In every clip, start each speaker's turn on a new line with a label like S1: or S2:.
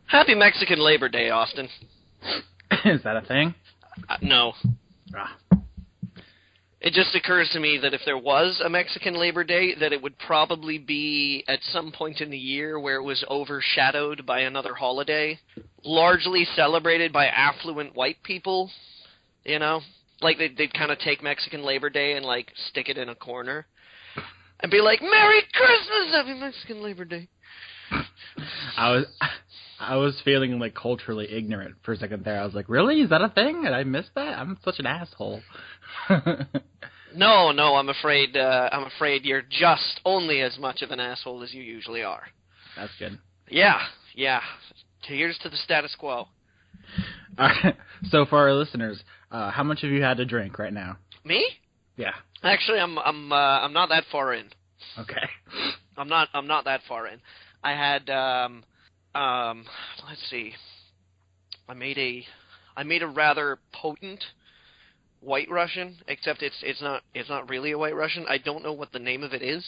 S1: Happy Mexican Labor Day, Austin.
S2: Is that a thing?
S1: No.
S2: Ah.
S1: It just occurs to me that if there was a Mexican Labor Day, that it would probably be at some point in the year where it was overshadowed by another holiday, largely celebrated by affluent white people, you know? Like, they'd kind of take Mexican Labor Day and, like, stick it in a corner and be like, Merry Christmas, Happy Mexican Labor Day.
S2: I was feeling, like, culturally ignorant for a second there. I was like, really? Is that a thing? Did I miss that? I'm such an asshole.
S1: No, I'm afraid you're just only as much of an asshole as you usually are.
S2: That's good.
S1: Yeah. Here's to the status quo.
S2: So for our listeners, how much have you had to drink right now?
S1: Me?
S2: Yeah.
S1: Actually, I'm not that far in.
S2: Okay.
S1: I'm not that far in. I had let's see. I made a rather potent White Russian, except it's not really a White Russian. I don't know what the name of it is.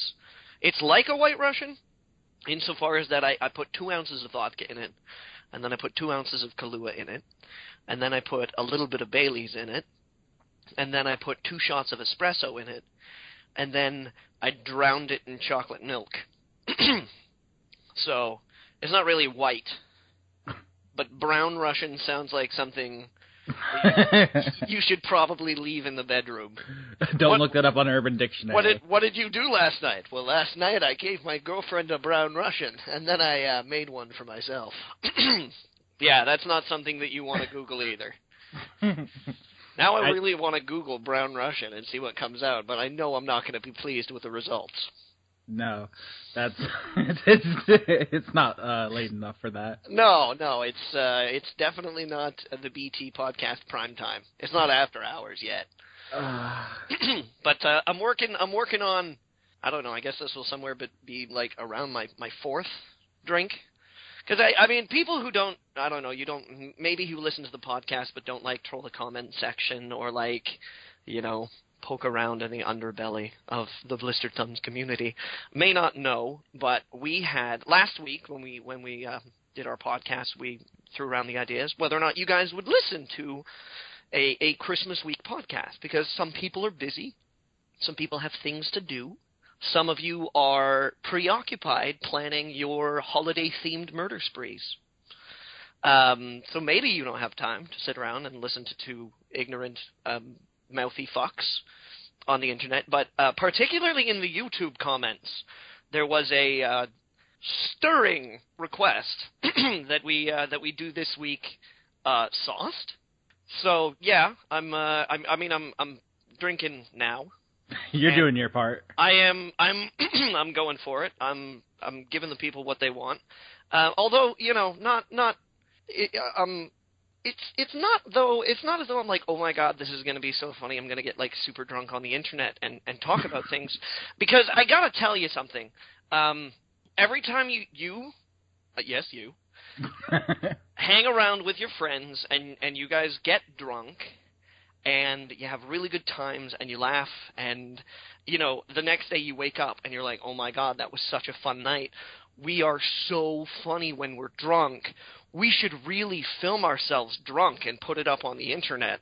S1: It's like a White Russian, insofar as that I put 2 ounces of vodka in it, and then I put 2 ounces of Kahlua in it, and then I put a little bit of Bailey's in it, and then I put 2 shots of espresso in it, and then I drowned it in chocolate milk. So, it's not really white, but brown Russian sounds like something you should probably leave in the bedroom.
S2: Don't look that up on Urban Dictionary.
S1: What did you do last night? Well, last night I gave my girlfriend a brown Russian, and then I made one for myself. Yeah, that's not something that you want to Google either. Now I really want to Google brown Russian and see what comes out, but I know I'm not going to be pleased with the results.
S2: No, that's it's not late enough for that.
S1: No, it's definitely not the BT podcast prime time. It's not after hours yet. But I'm working on. I don't know. I guess this will somewhere be like around my 4th drink. Because I mean, people who don't, I don't know, maybe who listen to the podcast but don't like troll the comment section or like, poke around in the underbelly of the Blistered Thumbs community may not know, but we had last week when we did our podcast, we threw around the ideas whether or not you guys would listen to a Christmas week podcast, because some people are busy, some people have things to do, some of you are preoccupied planning your holiday-themed murder sprees. So maybe you don't have time to sit around and listen to 2 ignorant mouthy fucks on the internet, but particularly in the YouTube comments, there was a stirring request that we do this week sauced. So yeah, I'm drinking now.
S2: You're doing your part. I'm
S1: going for it. I'm giving the people what they want. Although It's not as though I'm like, oh my god, this is going to be so funny, I'm going to get like super drunk on the internet and talk about things. Because I got to tell you something. Every time you hang around with your friends and you guys get drunk and you have really good times and you laugh and, the next day you wake up and you're like, oh my god, that was such a fun night. We are so funny when we're drunk. We should really film ourselves drunk and put it up on the internet.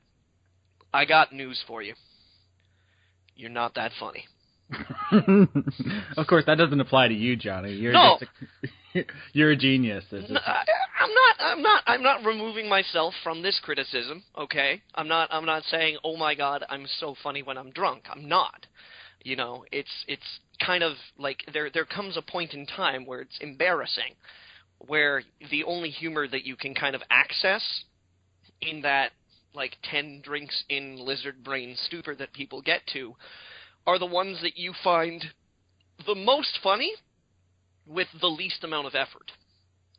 S1: I got news for you. You're not that funny.
S2: Of course, that doesn't apply to you, Johnny. You're a genius.
S1: No, I'm not removing myself from this criticism, okay? I'm not saying, oh my god, I'm so funny when I'm drunk. I'm not. It's kind of like there comes a point in time where it's embarrassing, where the only humor that you can kind of access in that, like, 10 drinks in lizard brain stupor that people get to are the ones that you find the most funny with the least amount of effort.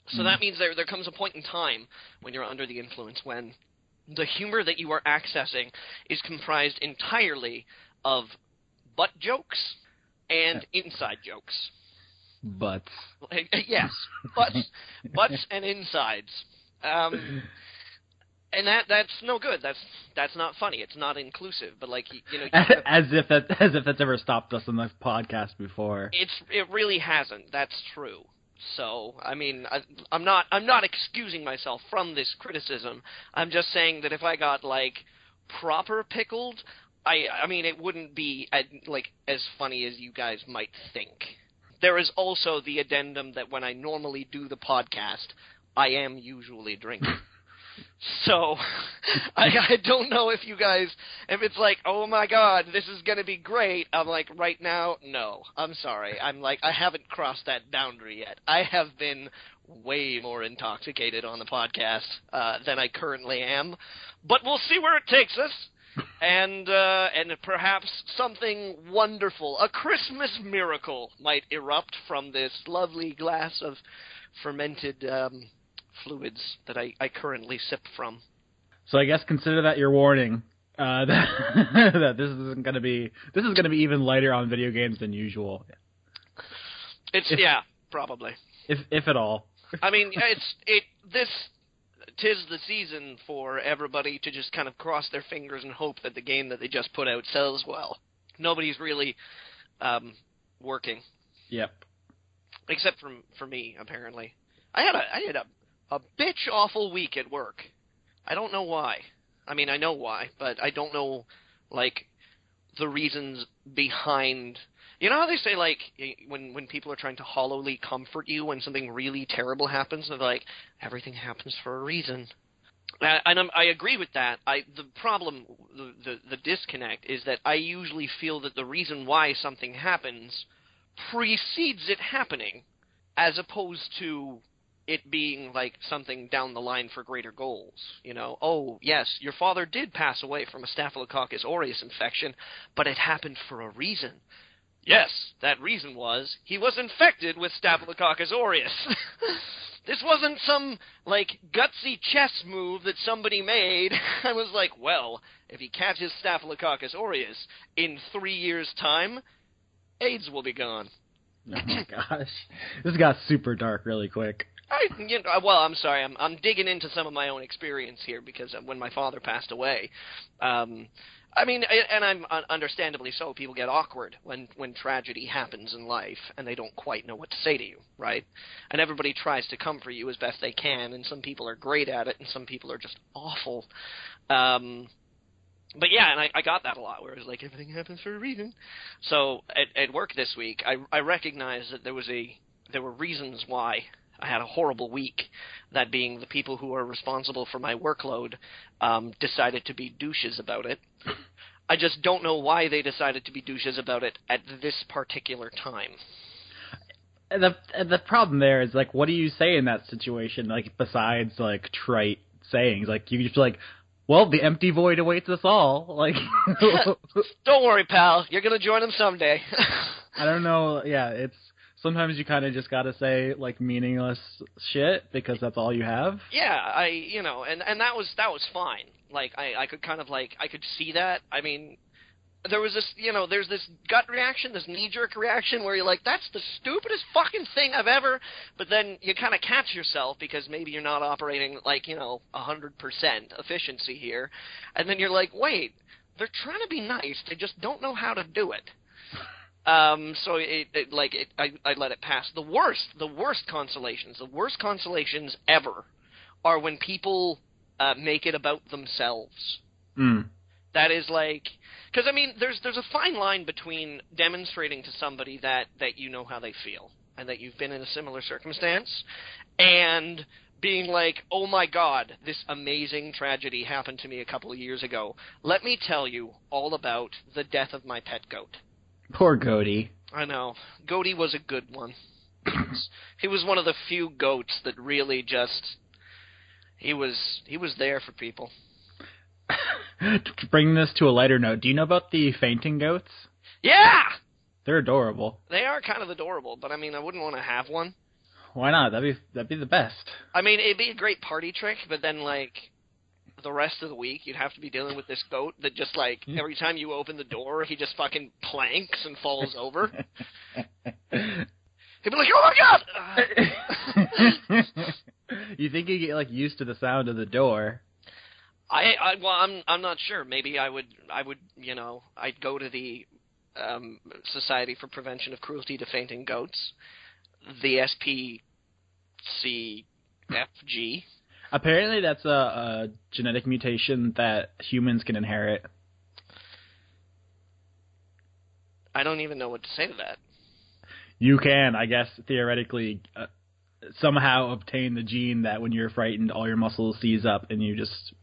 S1: So that means there comes a point in time when you're under the influence when the humor that you are accessing is comprised entirely of butt jokes and inside jokes.
S2: Butts.
S1: Yes, butts and insides. And that's no good. That's not funny. It's not inclusive. But like
S2: as if that's ever stopped us on this podcast before.
S1: It really hasn't. That's true. So, I mean, I'm not excusing myself from this criticism. I'm just saying that if I got, like, proper pickled, I mean, it wouldn't be, like, as funny as you guys might think. There is also the addendum that when I normally do the podcast, I am usually drinking. So, I don't know if you guys, if it's like, oh my god, this is going to be great. I'm like, right now, no. I'm sorry. I'm like, I haven't crossed that boundary yet. I have been way more intoxicated on the podcast than I currently am. But we'll see where it takes us. And perhaps something wonderful, a Christmas miracle, might erupt from this lovely glass of fermented fluids that I currently sip from.
S2: So I guess consider that your warning that this is going to be even lighter on video games than usual.
S1: Yeah, probably.
S2: If at all.
S1: I mean, tis the season for everybody to just kind of cross their fingers and hope that the game that they just put out sells well. Nobody's really working.
S2: Yep.
S1: Except for me, apparently. I had a bitch awful week at work. I don't know why. I mean, I know why, but I don't know, like, the reasons behind. You know how they say, like, when people are trying to hollowly comfort you when something really terrible happens, they're like, everything happens for a reason. And I agree with that. The problem, the disconnect, is that I usually feel that the reason why something happens precedes it happening, as opposed to it being like something down the line for greater goals. You know, oh, yes, your father did pass away from a Staphylococcus aureus infection, but it happened for a reason. Yes, that reason was he was infected with Staphylococcus aureus. This wasn't some, like, gutsy chess move that somebody made. I was like, well, if he catches Staphylococcus aureus in 3 years' time, AIDS will be gone.
S2: Oh my gosh. This got super dark really quick.
S1: Well, I'm sorry. I'm digging into some of my own experience here because when my father passed away, I mean, and I'm understandably so. People get awkward when tragedy happens in life and they don't quite know what to say to you, right? And everybody tries to comfort you as best they can, and some people are great at it, and some people are just awful. But yeah, and I got that a lot, where it was like, everything happens for a reason. So at work this week, I recognized that there were reasons why I had a horrible week, that being the people who are responsible for my workload decided to be douches about it. I just don't know why they decided to be douches about it at this particular time.
S2: The problem there is, like, what do you say in that situation, like, besides, like, trite sayings? Like, you just like, well, the empty void awaits us all. Like,
S1: don't worry, pal. You're going to join them someday.
S2: I don't know. Yeah, it's... Sometimes you kind of just gotta say, like, meaningless shit because that's all you have.
S1: Yeah, and that was fine. Like, I could kind of, like, I could see that. I mean, there was this, there's this gut reaction, this knee-jerk reaction where you're like, that's the stupidest fucking thing I've ever, but then you kind of catch yourself because maybe you're not operating, like, 100% efficiency here, and then you're like, wait, they're trying to be nice, they just don't know how to do it. So I let it pass. The worst consolations ever are when people make it about themselves.
S2: Mm.
S1: That is like, because I mean, there's a fine line between demonstrating to somebody that you know how they feel and that you've been in a similar circumstance, and being like, oh my God, this amazing tragedy happened to me a couple of years ago. Let me tell you all about the death of my pet goat.
S2: Poor Goaty.
S1: I know. Goaty was a good one. He was one of the few goats that really just... He was there for people.
S2: To bring this to a lighter note, do you know about the fainting goats?
S1: Yeah!
S2: They're adorable.
S1: They are kind of adorable, but I mean, I wouldn't want to have one.
S2: Why not? That'd be the best.
S1: I mean, it'd be a great party trick, but then, like... the rest of the week, you'd have to be dealing with this goat that just, like, every time you open the door, he just fucking planks and falls over. He'd be like, oh my God!
S2: You think you get, like, used to the sound of the door?
S1: Well, I'm not sure. Maybe I would, I'd go to the Society for Prevention of Cruelty to Fainting Goats, the CFG.
S2: Apparently that's a genetic mutation that humans can inherit.
S1: I don't even know what to say to that.
S2: You can, I guess, theoretically, somehow obtain the gene that when you're frightened, all your muscles seize up and you just...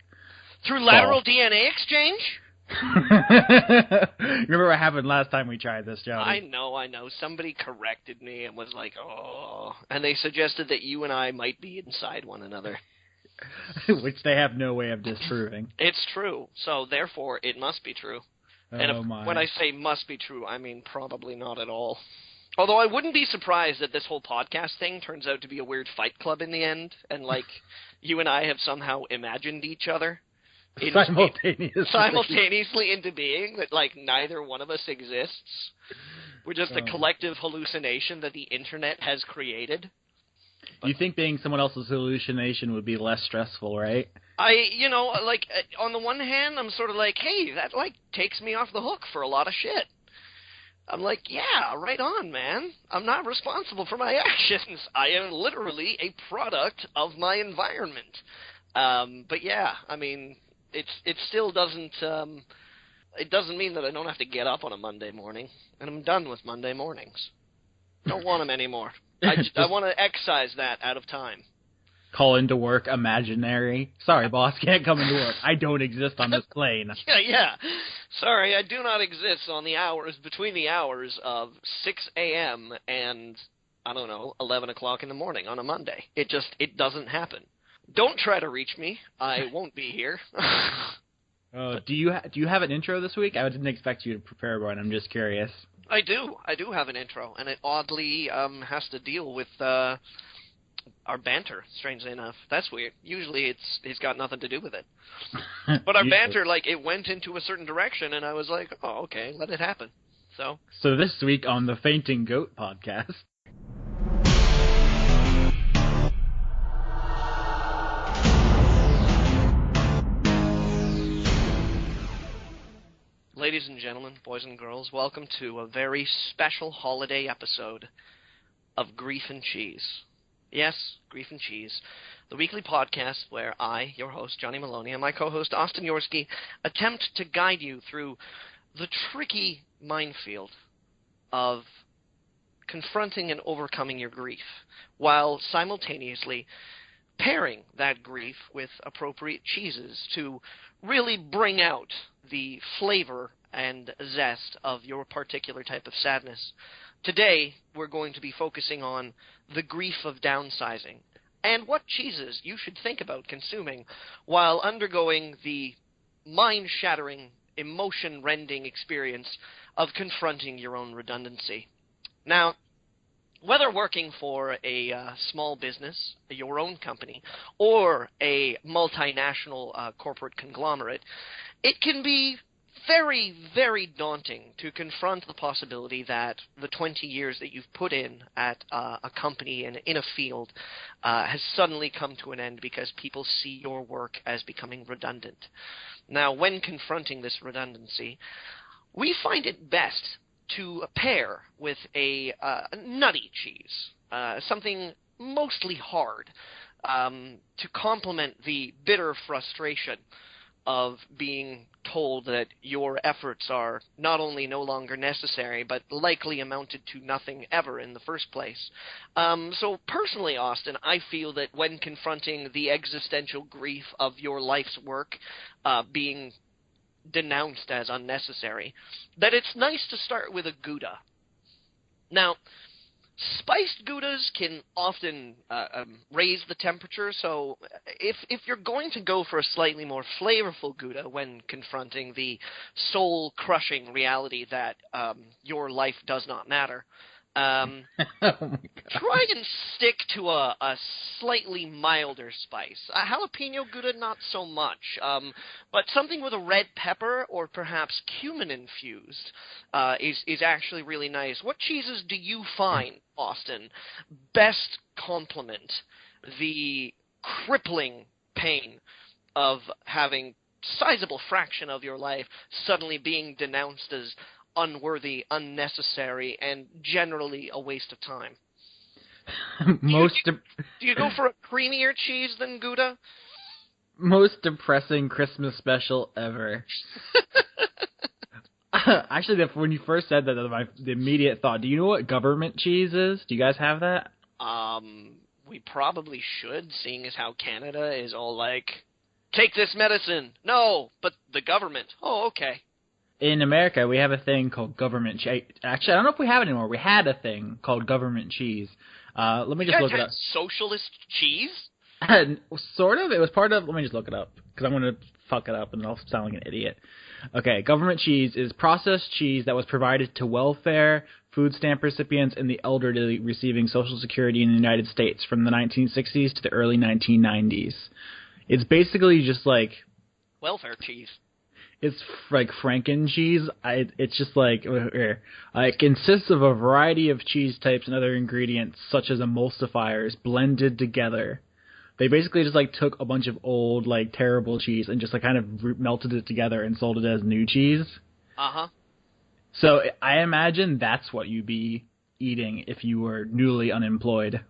S1: Through lateral DNA exchange?
S2: Remember what happened last time we tried this, Johnny?
S1: I know. Somebody corrected me and was like, oh. And they suggested that you and I might be inside one another.
S2: Which they have no way of disproving.
S1: It's true. So, therefore, it must be true. And when I say must be true, I mean probably not at all. Although I wouldn't be surprised that this whole podcast thing turns out to be a weird fight club in the end, and, like, you and I have somehow imagined each other. Simultaneously into being, that, like, neither one of us exists. We're just a collective hallucination that the internet has created. But
S2: you think being someone else's hallucination would be less stressful, right?
S1: On the one hand, I'm sort of like, hey, that, like, takes me off the hook for a lot of shit. I'm like, yeah, right on, man. I'm not responsible for my actions. I am literally a product of my environment. But yeah, I mean, it still doesn't, it doesn't mean that I don't have to get up on a Monday morning, and I'm done with Monday mornings. Don't want them anymore. I want to excise that out of time.
S2: Call into work imaginary. Sorry, boss, can't come into work. I don't exist on this plane.
S1: Yeah. Sorry, I do not exist on the hours, between the hours of 6 a.m. and, 11 o'clock in the morning on a Monday. It doesn't happen. Don't try to reach me. I won't be here.
S2: Do you have an intro this week? I didn't expect you to prepare one. I'm just curious.
S1: I do have an intro, and it oddly has to deal with our banter, strangely enough. That's weird. Usually it's got nothing to do with it. But our banter, like, it went into a certain direction, and I was like, oh, okay, let it happen. So
S2: this week on the Fainting Goat podcast.
S1: Ladies and gentlemen, boys and girls, welcome to a very special holiday episode of Grief and Cheese. Yes, Grief and Cheese, the weekly podcast where I, your host, Johnny Maloney, and my co-host, Austin Yorsky, attempt to guide you through the tricky minefield of confronting and overcoming your grief, while simultaneously pairing that grief with appropriate cheeses to really bring out the flavor and zest of your particular type of sadness. Today, we're going to be focusing on the grief of downsizing and what cheeses you should think about consuming while undergoing the mind-shattering, emotion-rending experience of confronting your own redundancy. Now, whether working for a small business, your own company, or a multinational corporate conglomerate, it can be very, very daunting to confront the possibility that the 20 years that you've put in at a company and in a field has suddenly come to an end because people see your work as becoming redundant. Now, when confronting this redundancy, we find it best to pair with a nutty cheese, something mostly hard, to complement the bitter frustration of being told that your efforts are not only no longer necessary, but likely amounted to nothing ever in the first place. So personally, Austin, I feel that when confronting the existential grief of your life's work being denounced as unnecessary, that it's nice to start with a Gouda. Now, spiced Goudas can often raise the temperature, so if you're going to go for a slightly more flavorful Gouda when confronting the soul-crushing reality that your life does not matter,
S2: oh my God.
S1: Try and stick to a slightly milder spice. A jalapeno Gouda, not so much, but something with a red pepper or perhaps cumin infused is actually really nice. What cheeses do you find, Austin, best complement the crippling pain of having sizable fraction of your life suddenly being denounced as unworthy, unnecessary, and generally a waste of time?
S2: Most
S1: Do you go for a creamier cheese than Gouda?
S2: most depressing Christmas special ever. Actually, when you first said that, the immediate thought, do you know what government cheese is? Do you guys have that?
S1: We probably should, seeing as how Canada is all like, take this medicine. No, but the government. Oh, okay.
S2: In America, we have a thing called government cheese. Actually, I don't know if we have it anymore. We had a thing called government cheese. Let me just look it up.
S1: Socialist cheese?
S2: Sort of. It was part of... Let me just look it up, because I'm going to fuck it up and I'll sound like an idiot. Okay, government cheese is processed cheese that was provided to welfare, food stamp recipients, and the elderly receiving Social Security in the United States from the 1960s to the early 1990s. It's basically just like...
S1: welfare cheese.
S2: It's like Franken cheese. It's just like... it consists of a variety of cheese types and other ingredients, such as emulsifiers, blended together. They basically just like took a bunch of old, like, terrible cheese and just like kind of melted it together and sold it as new cheese.
S1: Uh-huh.
S2: So I imagine that's what you'd be eating if you were newly unemployed.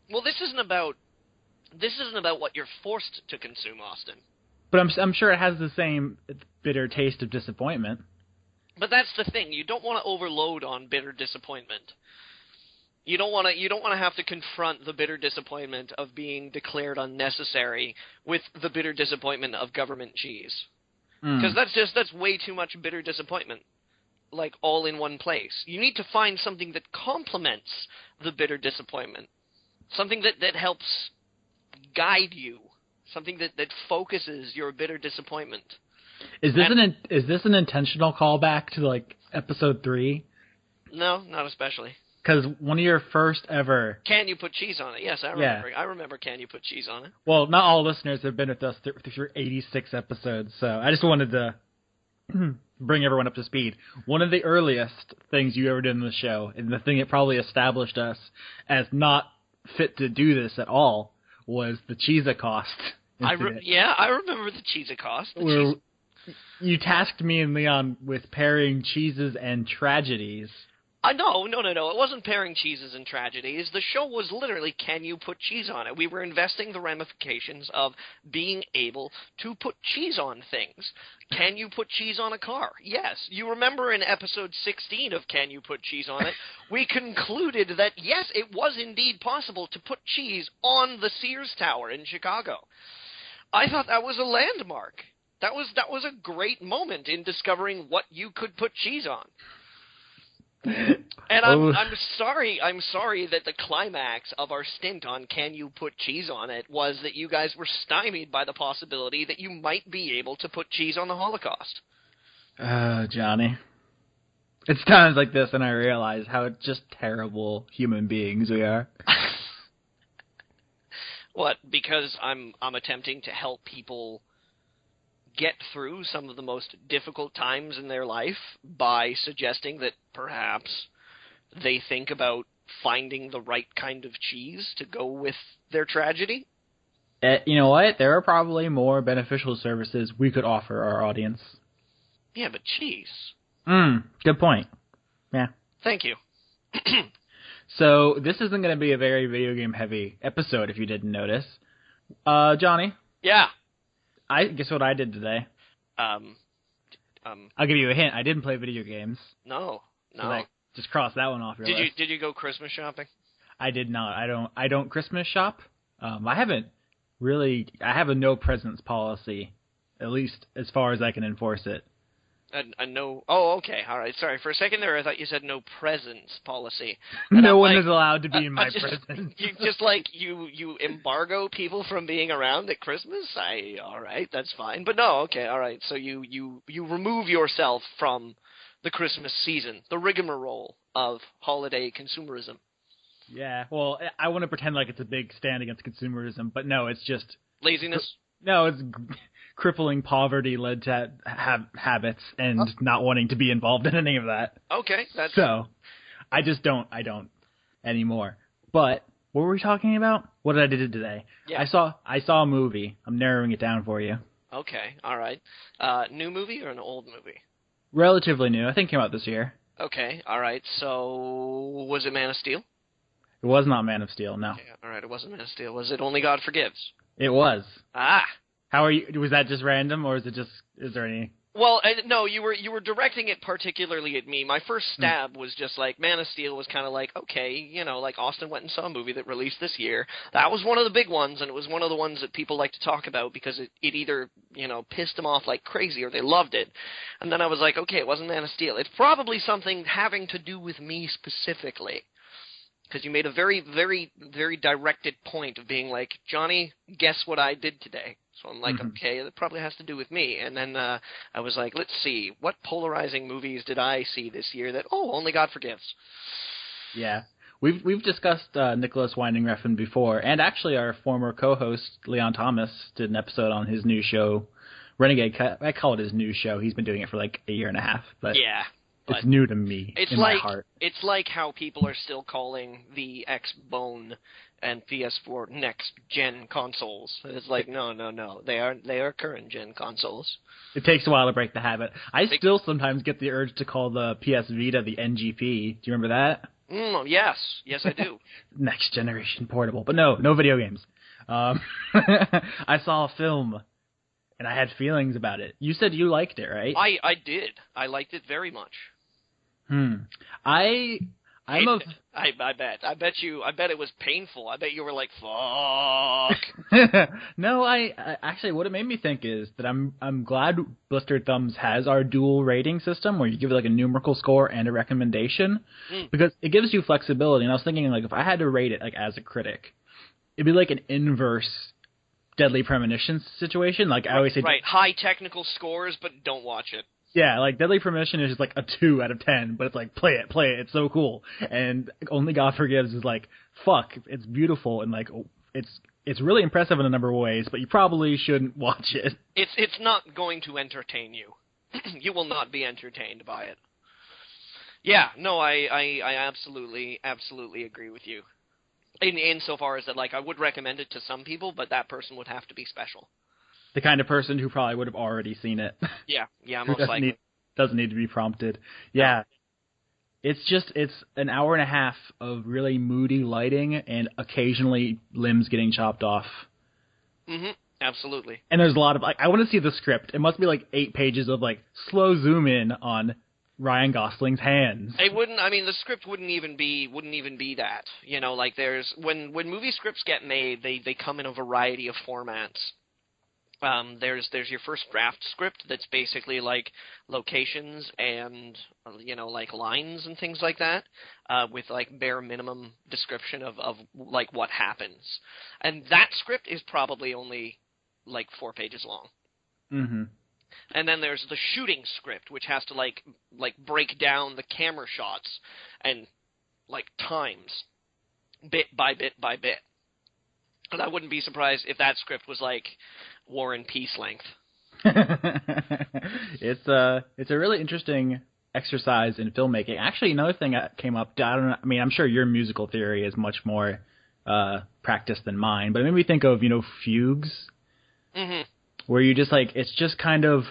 S1: Well, this isn't about what you're forced to consume, Austin.
S2: But I'm sure it has the same bitter taste of disappointment.
S1: But that's the thing. You don't want to overload on bitter disappointment. You don't want to have to confront the bitter disappointment of being declared unnecessary with the bitter disappointment of government cheese. Because that's way too much bitter disappointment, like all in one place. You need to find something that complements the bitter disappointment, something that helps guide you, something that focuses your bitter disappointment.
S2: Is this an intentional callback to like episode 3?
S1: No, not especially.
S2: Because one of your first ever...
S1: Can you put cheese on it? Yes, I remember. Yeah. I remember Can You Put Cheese on It?
S2: Well, not all listeners have been with us through 86 episodes, so I just wanted to bring everyone up to speed. One of the earliest things you ever did in the show, and the thing that probably established us as not fit to do this at all, was the Cheese-a-cost incident.
S1: I remember the Cheese-a-cost.
S2: You tasked me and Leon with pairing cheeses and tragedies.
S1: No. It wasn't pairing cheeses and tragedies. The show was literally, can you put cheese on it? We were investing the ramifications of being able to put cheese on things. Can you put cheese on a car? Yes. You remember in episode 16 of Can You Put Cheese on It, we concluded that, yes, it was indeed possible to put cheese on the Sears Tower in Chicago. I thought that was a landmark. That was a great moment in discovering what you could put cheese on. And I'm sorry that the climax of our stint on Can You Put Cheese on It was that you guys were stymied by the possibility that you might be able to put cheese on the Holocaust.
S2: Johnny. It's times like this and I realize how just terrible human beings we are.
S1: What? Because I'm attempting to help people get through some of the most difficult times in their life by suggesting that perhaps they think about finding the right kind of cheese to go with their tragedy?
S2: You know what? There are probably more beneficial services we could offer our audience.
S1: Yeah, but cheese.
S2: Good point. Yeah.
S1: Thank you.
S2: So, this isn't going to be a very video game heavy episode if you didn't notice. Johnny?
S1: Yeah.
S2: Guess what I did today? I'll give you a hint. I didn't play video games.
S1: No.
S2: So just cross that one off your list.
S1: Did you go Christmas shopping?
S2: I did not. I don't Christmas shop. I haven't really. I have a no presents policy, at least as far as I can enforce it.
S1: A no. Oh, okay. All right. Sorry. For a second there, I thought you said no presents policy.
S2: No one is allowed to be in my presence.
S1: You embargo people from being around at Christmas. All right. That's fine. But no. Okay. All right. So you remove yourself from the Christmas season, the rigmarole of holiday consumerism.
S2: Yeah. Well, I want to pretend like it's a big stand against consumerism, but no, it's just
S1: laziness.
S2: No, it's crippling poverty led to habits and not wanting to be involved in any of that.
S1: Okay,
S2: so I don't anymore. But what were we talking about? What did I do today?
S1: Yeah.
S2: I saw a movie. I'm narrowing it down for you.
S1: Okay, all right. New movie or an old movie?
S2: Relatively new. I think it came out this year.
S1: Okay, all right. So was it Man of Steel?
S2: It was not Man of Steel, no.
S1: Okay, all right, it wasn't Man of Steel. Was it Only God Forgives?
S2: It was.
S1: Ah.
S2: How are you? Was that just random, or is there any?
S1: Well, no, you were directing it particularly at me. My first stab was just like Man of Steel was kind of like, okay, like Austin went and saw a movie that released this year. That was one of the big ones, and it was one of the ones that people like to talk about because it either, pissed them off like crazy or they loved it. And then I was like, okay, it wasn't Man of Steel. It's probably something having to do with me specifically. Because you made a very, very, very directed point of being like, Johnny, guess what I did today? So I'm like, okay, that probably has to do with me. And then I was like, let's see, what polarizing movies did I see this year that, Only God Forgives?
S2: Yeah. We've discussed Nicholas Winding Refn before, and actually our former co-host, Leon Thomas, did an episode on his new show, Renegade Cut. I call it his new show. He's been doing it for like a year and a half. But yeah. It's new to me, my heart.
S1: It's like how people are still calling the Xbone and PS4 next-gen consoles. It's like, no. They are current-gen consoles.
S2: It takes a while to break the habit. I still sometimes get the urge to call the PS Vita the NGP. Do you remember that?
S1: Yes, I do.
S2: Next-generation portable. But no video games. I saw a film, and I had feelings about it. You said you liked it, right?
S1: I did. I liked it very much.
S2: I
S1: bet it was painful. I bet you were like, fuck.
S2: No, I actually, what it made me think is that I'm glad Blistered Thumbs has our dual rating system where you give it like a numerical score and a recommendation because it gives you flexibility. And I was thinking, like, if I had to rate it like as a critic, it'd be like an inverse Deadly Premonition situation. Like I always say,
S1: right, high technical scores, but don't watch it.
S2: Yeah, like Deadly Premonition is just like a 2 out of 10, but it's like play it, it's so cool. And Only God Forgives is like fuck, it's beautiful and like it's really impressive in a number of ways, but you probably shouldn't watch it.
S1: It's not going to entertain you. You will not be entertained by it. Yeah, no, I absolutely agree with you. Insofar as that, like, I would recommend it to some people, but that person would have to be special.
S2: The kind of person who probably would have already seen it.
S1: Yeah, most likely.
S2: Doesn't need to be prompted. Yeah. It's an hour and a half of really moody lighting and occasionally limbs getting chopped off.
S1: Absolutely.
S2: And there's a lot of, like, I want to see the script. It must be like 8 pages of, like, slow zoom in on Ryan Gosling's hands.
S1: The script wouldn't even be that. Like there's, when movie scripts get made, they come in a variety of formats. There's your first draft script that's basically like locations and like lines and things like that, with like bare minimum description of like what happens, and that script is probably only like 4 pages long. And then there's the shooting script, which has to like break down the camera shots and like times bit by bit by bit. And I wouldn't be surprised if that script was like War and Peace length.
S2: It's a really interesting exercise in filmmaking. Actually, another thing that came up, I'm sure your musical theory is much more practiced than mine, but it made me think of, fugues, where you just like, it's just kind of,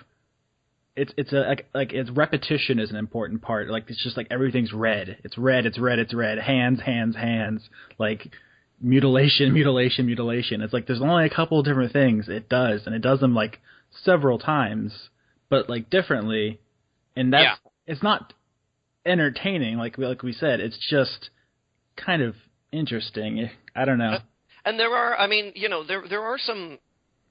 S2: it's repetition is an important part. Like, it's just like everything's red. It's red. Hands. Like, mutilation. It's like there's only a couple of different things it does, and it does them like several times, but like differently. And that's it's not entertaining, like we said. It's just kind of interesting. I don't know.
S1: And there are, there are some.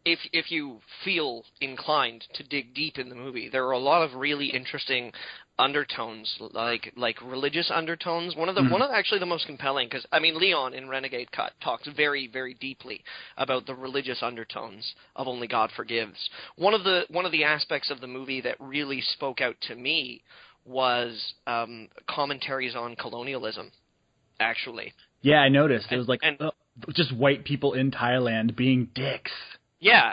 S1: If you feel inclined to dig deep in the movie, there are a lot of really interesting undertones, like religious undertones. One of actually the most compelling, because Leon in Renegade Cut talks very, very deeply about the religious undertones of Only God Forgives. One of the aspects of the movie that really spoke out to me was commentaries on colonialism. Actually,
S2: yeah, I noticed it was like just white people in Thailand being dicks.
S1: Yeah,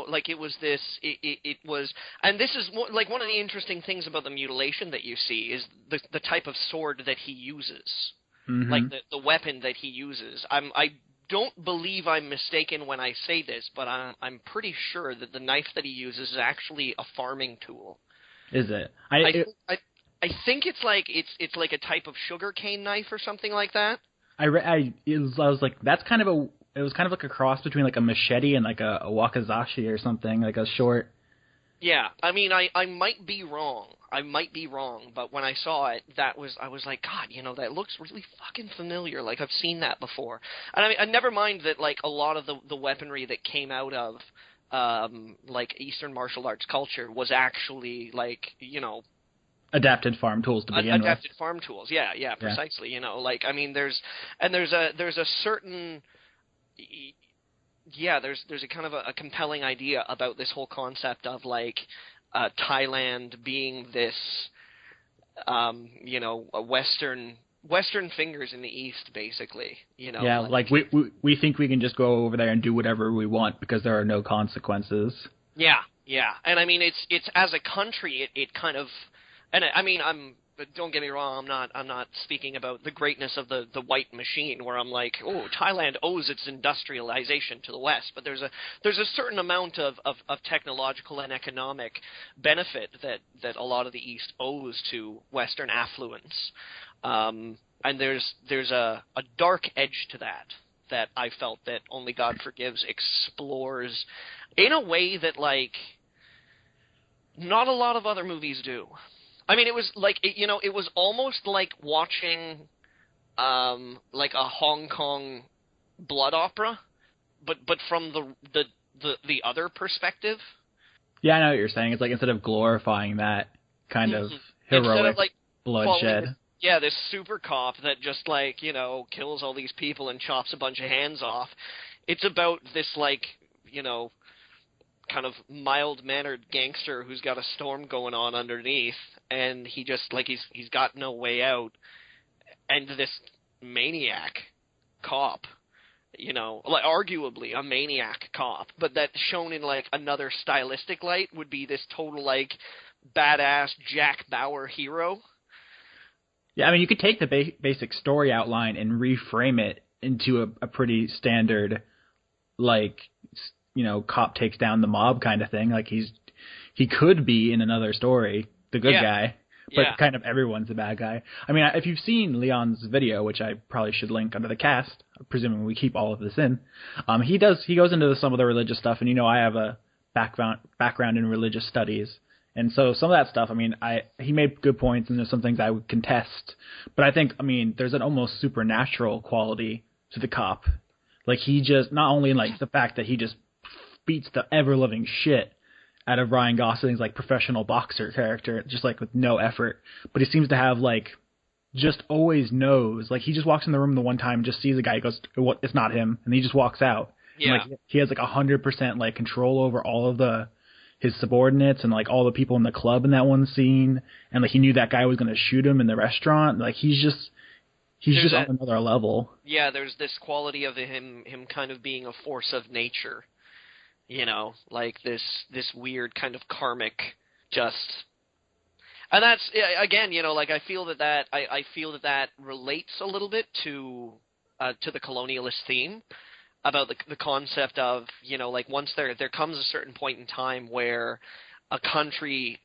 S1: like it was this, it was, and this is like one of the interesting things about the mutilation that you see is the type of sword that he uses, like the weapon that he uses. I don't believe I'm mistaken when I say this, but I'm pretty sure that the knife that he uses is actually a farming tool.
S2: Is it?
S1: I think it's like a type of sugarcane knife or something like that.
S2: I was like, that's kind of it was kind of like a cross between like a machete and like a wakizashi or something, like a short.
S1: Yeah, I mean, I might be wrong. I might be wrong, but when I saw it, I was like, God, that looks really fucking familiar. Like, I've seen that before. And I mean, never mind that, like, a lot of the weaponry that came out of, like, Eastern martial arts culture was actually, like,
S2: Adapted farm tools to begin with.
S1: Adapted farm tools, yeah, precisely. Like, I mean, there's a certain... Yeah, there's a kind of a compelling idea about this whole concept of, like, Thailand being this, a Western fingers in the East, basically.
S2: Yeah, like we think we can just go over there and do whatever we want because there are no consequences.
S1: Yeah, and I mean, it's as a country, it kind of, and I mean, don't get me wrong, I'm not speaking about the greatness of the white machine where I'm like, oh, Thailand owes its industrialization to the West, but there's a certain amount of technological and economic benefit that a lot of the East owes to Western affluence. And there's a dark edge to that I felt that Only God Forgives explores in a way that, like, not a lot of other movies do. I mean, it was like, it was almost like watching, like a Hong Kong blood opera, but from the other perspective.
S2: Yeah, I know what you're saying. It's like, instead of glorifying that kind of heroic
S1: like
S2: bloodshed.
S1: This super cop that just, like, kills all these people and chops a bunch of hands off. It's about this, like, kind of mild-mannered gangster who's got a storm going on underneath, and he just, like, he's got no way out, and this maniac cop, like, arguably a maniac cop, but that shown in, like, another stylistic light would be this total, like, badass Jack Bauer hero.
S2: Yeah, I mean, you could take the basic story outline and reframe it into a pretty standard, like, cop takes down the mob kind of thing. Like, he could be in another story the good guy, but kind of everyone's the bad guy. I mean, if you've seen Leon's video, which I probably should link under the cast, presuming we keep all of this in, he goes into some of the religious stuff, and I have a background in religious studies, and so some of that stuff, I mean, he made good points, and there's some things I would contest, but I think, I mean, there's an almost supernatural quality to the cop. Like, he just, not only in, like, the fact that he just beats the ever-living shit out of Ryan Gosling's, like, professional boxer character, just, like, with no effort. But he seems to have, like, just always knows. Like, he just walks in the room the one time, just sees a guy, he goes, it's not him, and he just walks out.
S1: Yeah.
S2: And, like, he has, like, 100%, like, control over all of his subordinates and, like, all the people in the club in that one scene. And, like, he knew that guy was going to shoot him in the restaurant. Like, he's just on another level.
S1: Yeah, there's this quality of him kind of being a force of nature. Like this weird kind of karmic and that's, again, like, I feel that relates a little bit to the colonialist theme about the concept of, like, once there comes a certain point in time where a country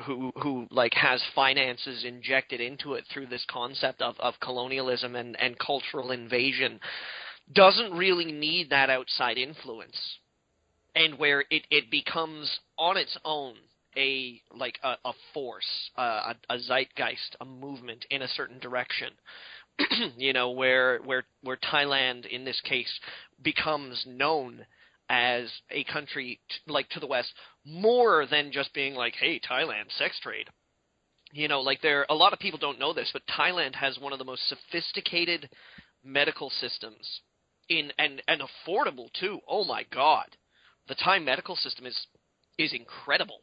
S1: who like has finances injected into it through this concept of colonialism and cultural invasion doesn't really need that outside influence. And where it becomes on its own a force, a zeitgeist, a movement in a certain direction. Where Thailand in this case becomes known as a country like to the West more than just being like, hey, Thailand, sex trade. Like, a lot of people don't know this, but Thailand has one of the most sophisticated medical systems and affordable too. Oh my God. The Thai medical system is incredible.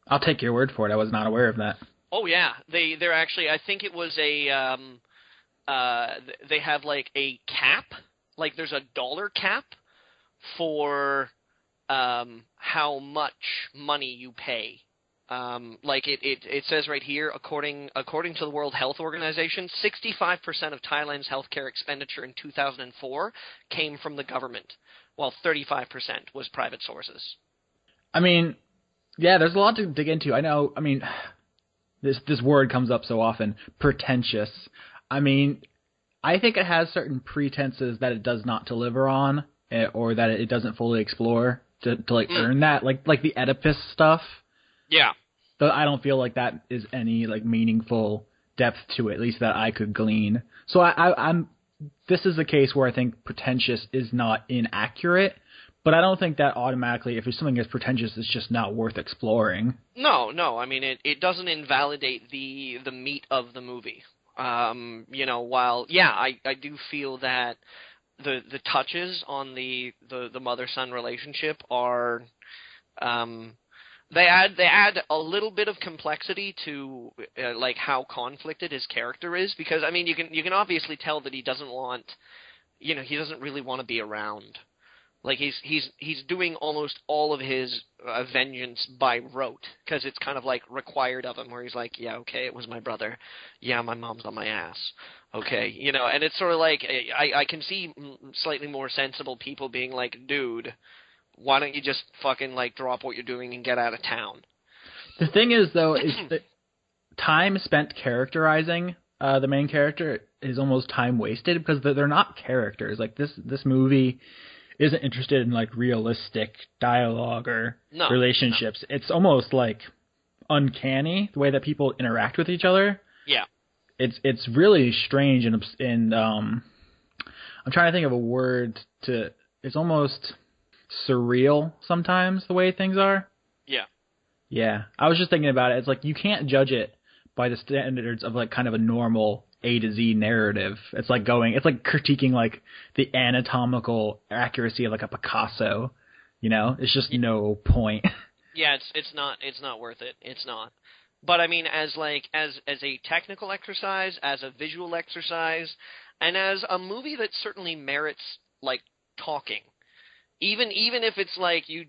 S2: I'll take your word for it. I was not aware of that.
S1: Oh yeah, they're actually, I think it was they have like a cap, like there's a dollar cap for how much money you pay. Like it says right here, according to the World Health Organization, 65% of Thailand's healthcare expenditure in 2004 came from the government, while 35% was private sources.
S2: I mean, yeah, there's a lot to dig into. I know. I mean, this word comes up so often, pretentious. I mean, I think it has certain pretenses that it does not deliver on, or that it doesn't fully explore to like earn that, like the Oedipus stuff.
S1: Yeah.
S2: But I don't feel like that is any like meaningful depth to it, at least that I could glean. So I'm. This is a case where I think pretentious is not inaccurate, but I don't think that automatically, if there's something that's pretentious, it's just not worth exploring.
S1: No. I mean, it doesn't invalidate the meat of the movie. While I do feel that the touches on the mother-son relationship are they add a little bit of complexity to like how conflicted his character is, because I mean you can obviously tell that he doesn't want, he doesn't really want to be around. Like he's doing almost all of his vengeance by rote, because it's kind of like required of him, where he's like, yeah, okay, it was my brother, yeah, my mom's on my ass, okay, and it's sort of like I can see slightly more sensible people being like, dude, why don't you just fucking like drop what you're doing and get out of town?
S2: The thing is, though, is that time spent characterizing the main character is almost time wasted, because they're not characters. Like this movie isn't interested in like realistic dialogue or relationships. No. It's almost like uncanny the way that people interact with each other.
S1: Yeah,
S2: it's really strange, and I'm trying to think of a word to. It's almost surreal sometimes the way things are. Yeah, I was just thinking about it. It's like you can't judge it by the standards of like kind of a normal A to Z narrative. It's like critiquing like the anatomical accuracy of like a Picasso. It's just no point.
S1: Yeah, it's not worth it. It's not. But I mean, as a technical exercise, as a visual exercise, and as a movie that certainly merits like talking. Even if it's like you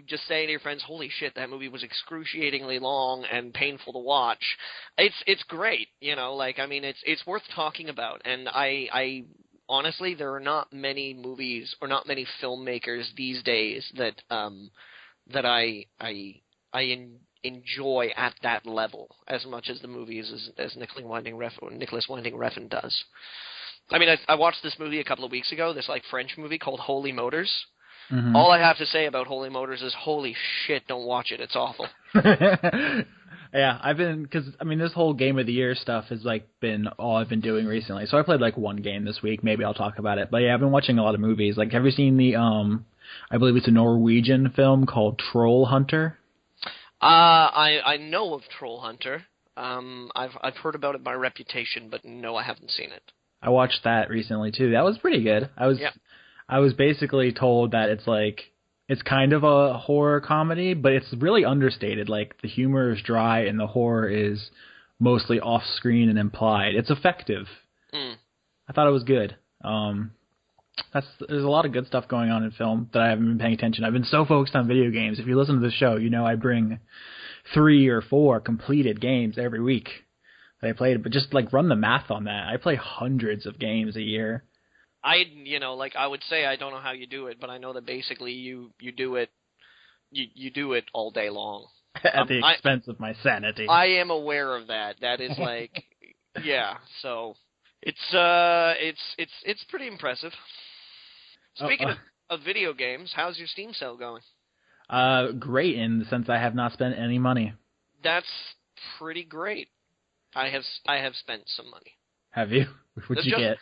S1: just say to your friends, holy shit, that movie was excruciatingly long and painful to watch, it's great, like, I mean, it's worth talking about. And I honestly, there are not many movies or not many filmmakers these days that I enjoy at that level as much as the movies as Nicholas Winding Refn does. I mean, I watched this movie a couple of weeks ago, this like French movie called Holy Motors. Mm-hmm. All I have to say about Holy Motors is, holy shit, don't watch it. It's awful.
S2: Yeah, because this whole Game of the Year stuff has like been all I've been doing recently. So I played like one game this week. Maybe I'll talk about it. But yeah, I've been watching a lot of movies. Like, have you seen the I believe it's a Norwegian film called Troll Hunter?
S1: I know of Troll Hunter. I've heard about it by reputation, but no, I haven't seen it.
S2: I watched that recently too. That was pretty good. I was basically told that it's kind of a horror comedy, but it's really understated. Like, the humor is dry and the horror is mostly off-screen and implied. It's effective. I thought it was good. There's a lot of good stuff going on in film that I haven't been paying attention. I've been so focused on video games. If you listen to the show, I bring 3 or 4 completed games every week that I played. But just like run the math on that. I play hundreds of games a year.
S1: I would say I don't know how you do it, but I know that basically you do it all day long.
S2: At the expense of my sanity.
S1: I am aware of that. That is like, yeah, so it's pretty impressive. Speaking of video games, how's your Steam sale going?
S2: Great, in the sense I have not spent any money.
S1: That's pretty great. I have spent some money.
S2: Have you? What'd you get?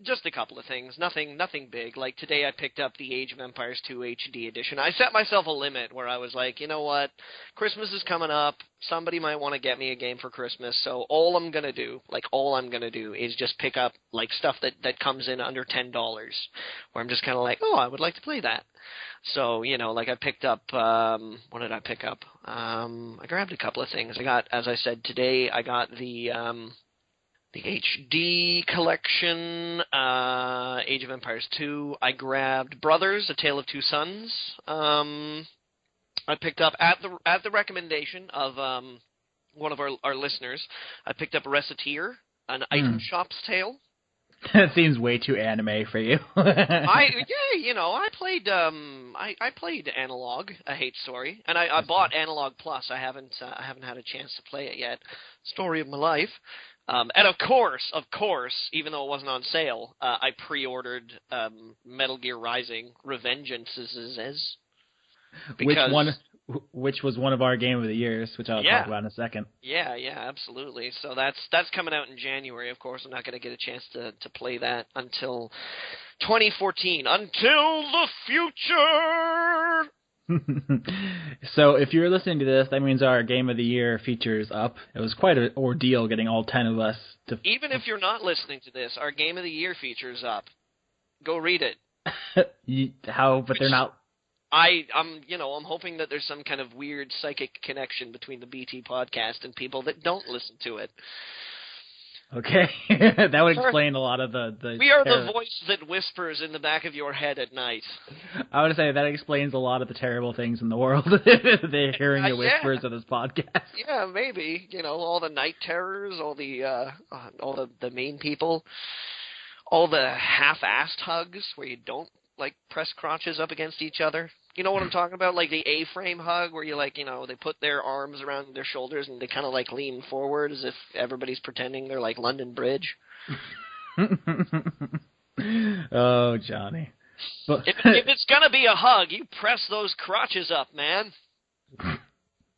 S1: Just a couple of things. Nothing big. Like today I picked up the Age of Empires 2 HD edition. I set myself a limit where I was like, you know what? Christmas is coming up. Somebody might want to get me a game for Christmas. So all I'm going to do is just pick up like stuff that comes in under $10, where I'm just kind of like, oh, I would like to play that. So, like I picked up, what did I pick up? I grabbed a couple of things. As I said, today I got the HD collection, Age of Empires 2. I grabbed Brothers: A Tale of Two Sons. I picked up at the recommendation of one of our listeners. I picked up Reciteer, an item shop's tale.
S2: That seems way too anime for you.
S1: I played Analog, A Hate Story, and I bought Analog Plus. I haven't had a chance to play it yet. Story of my life. And of course, even though it wasn't on sale, I pre-ordered Metal Gear Rising: Revengeances, because
S2: which was one of our Game of the Years, which I'll talk about in a second.
S1: Yeah, absolutely. So that's coming out in January. Of course, I'm not going to get a chance to play that until 2014, until the future.
S2: So if you're listening to this, that means our Game of the Year features up. It was quite an ordeal getting all 10 of us to...
S1: Even if you're not listening to this, our Game of the Year features up. Go read it.
S2: But they're not...
S1: I'm hoping that there's some kind of weird psychic connection between the BT podcast and people that don't listen to it.
S2: Okay, that would explain a lot of the
S1: We are the voice that whispers in the back of your head at night.
S2: I would say that explains a lot of the terrible things in the world. They're hearing the whispers of this podcast.
S1: Yeah, maybe. All the night terrors, all the main people, all the half-assed hugs where you don't press crotches up against each other. You know what I'm talking about? Like the A-frame hug where you they put their arms around their shoulders and they kind of lean forward as if everybody's pretending they're like London Bridge.
S2: Oh, Johnny.
S1: But if it's going to be a hug, you press those crotches up, man.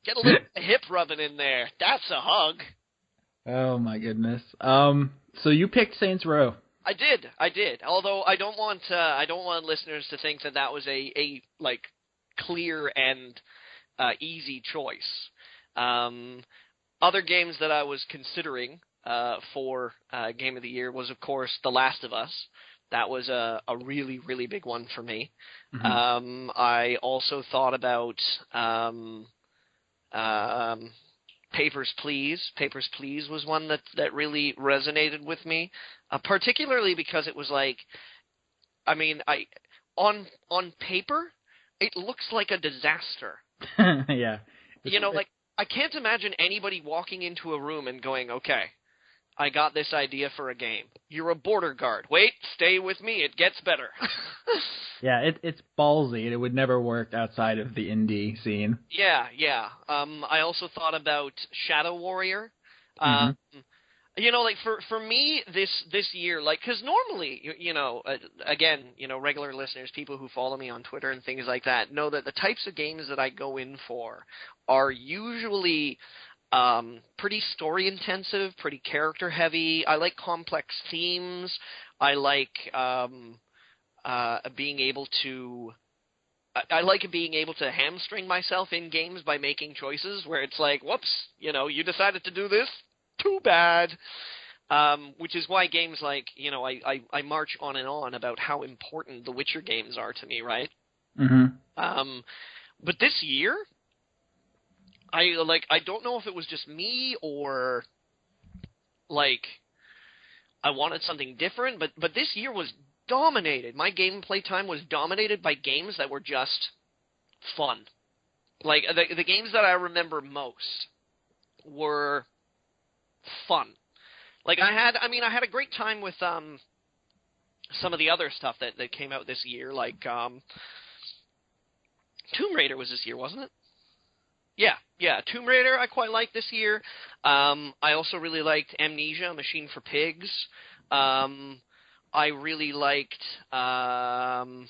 S1: Get a little hip rubbing in there. That's a hug.
S2: Oh, my goodness. So you picked Saints Row.
S1: I did. Although I don't want listeners to think that was a clear and easy choice. Other games that I was considering for Game of the Year was, of course, The Last of Us. That was a really, really big one for me. Mm-hmm. I also thought about Papers, Please. Papers, Please was one that really resonated with me, particularly because it was on paper, it looks like a disaster.
S2: Yeah.
S1: I can't imagine anybody walking into a room and going, okay, I got this idea for a game. You're a border guard. Wait, stay with me. It gets better.
S2: Yeah, it's ballsy, and it would never work outside of the indie scene.
S1: Yeah. I also thought about Shadow Warrior.
S2: Mm-hmm.
S1: For me, this year, because normally, again, regular listeners, people who follow me on Twitter and things like that, know that the types of games that I go in for are usually pretty story intensive, pretty character heavy. I like complex themes. I like being able to hamstring myself in games by making choices where it's like, whoops, you decided to do this. Too bad. Which is why games I march on and on about how important the Witcher games are to me, right?
S2: Mm-hmm.
S1: But this year, I don't know if it was just me or I wanted something different, but this year was dominated. My gameplay time was dominated by games that were just fun. The games that I remember most were fun. I had a great time with some of the other stuff that came out this year, Tomb Raider was this year, wasn't it? Yeah, Tomb Raider I quite liked this year. I also really liked Amnesia: Machine for Pigs. I really liked I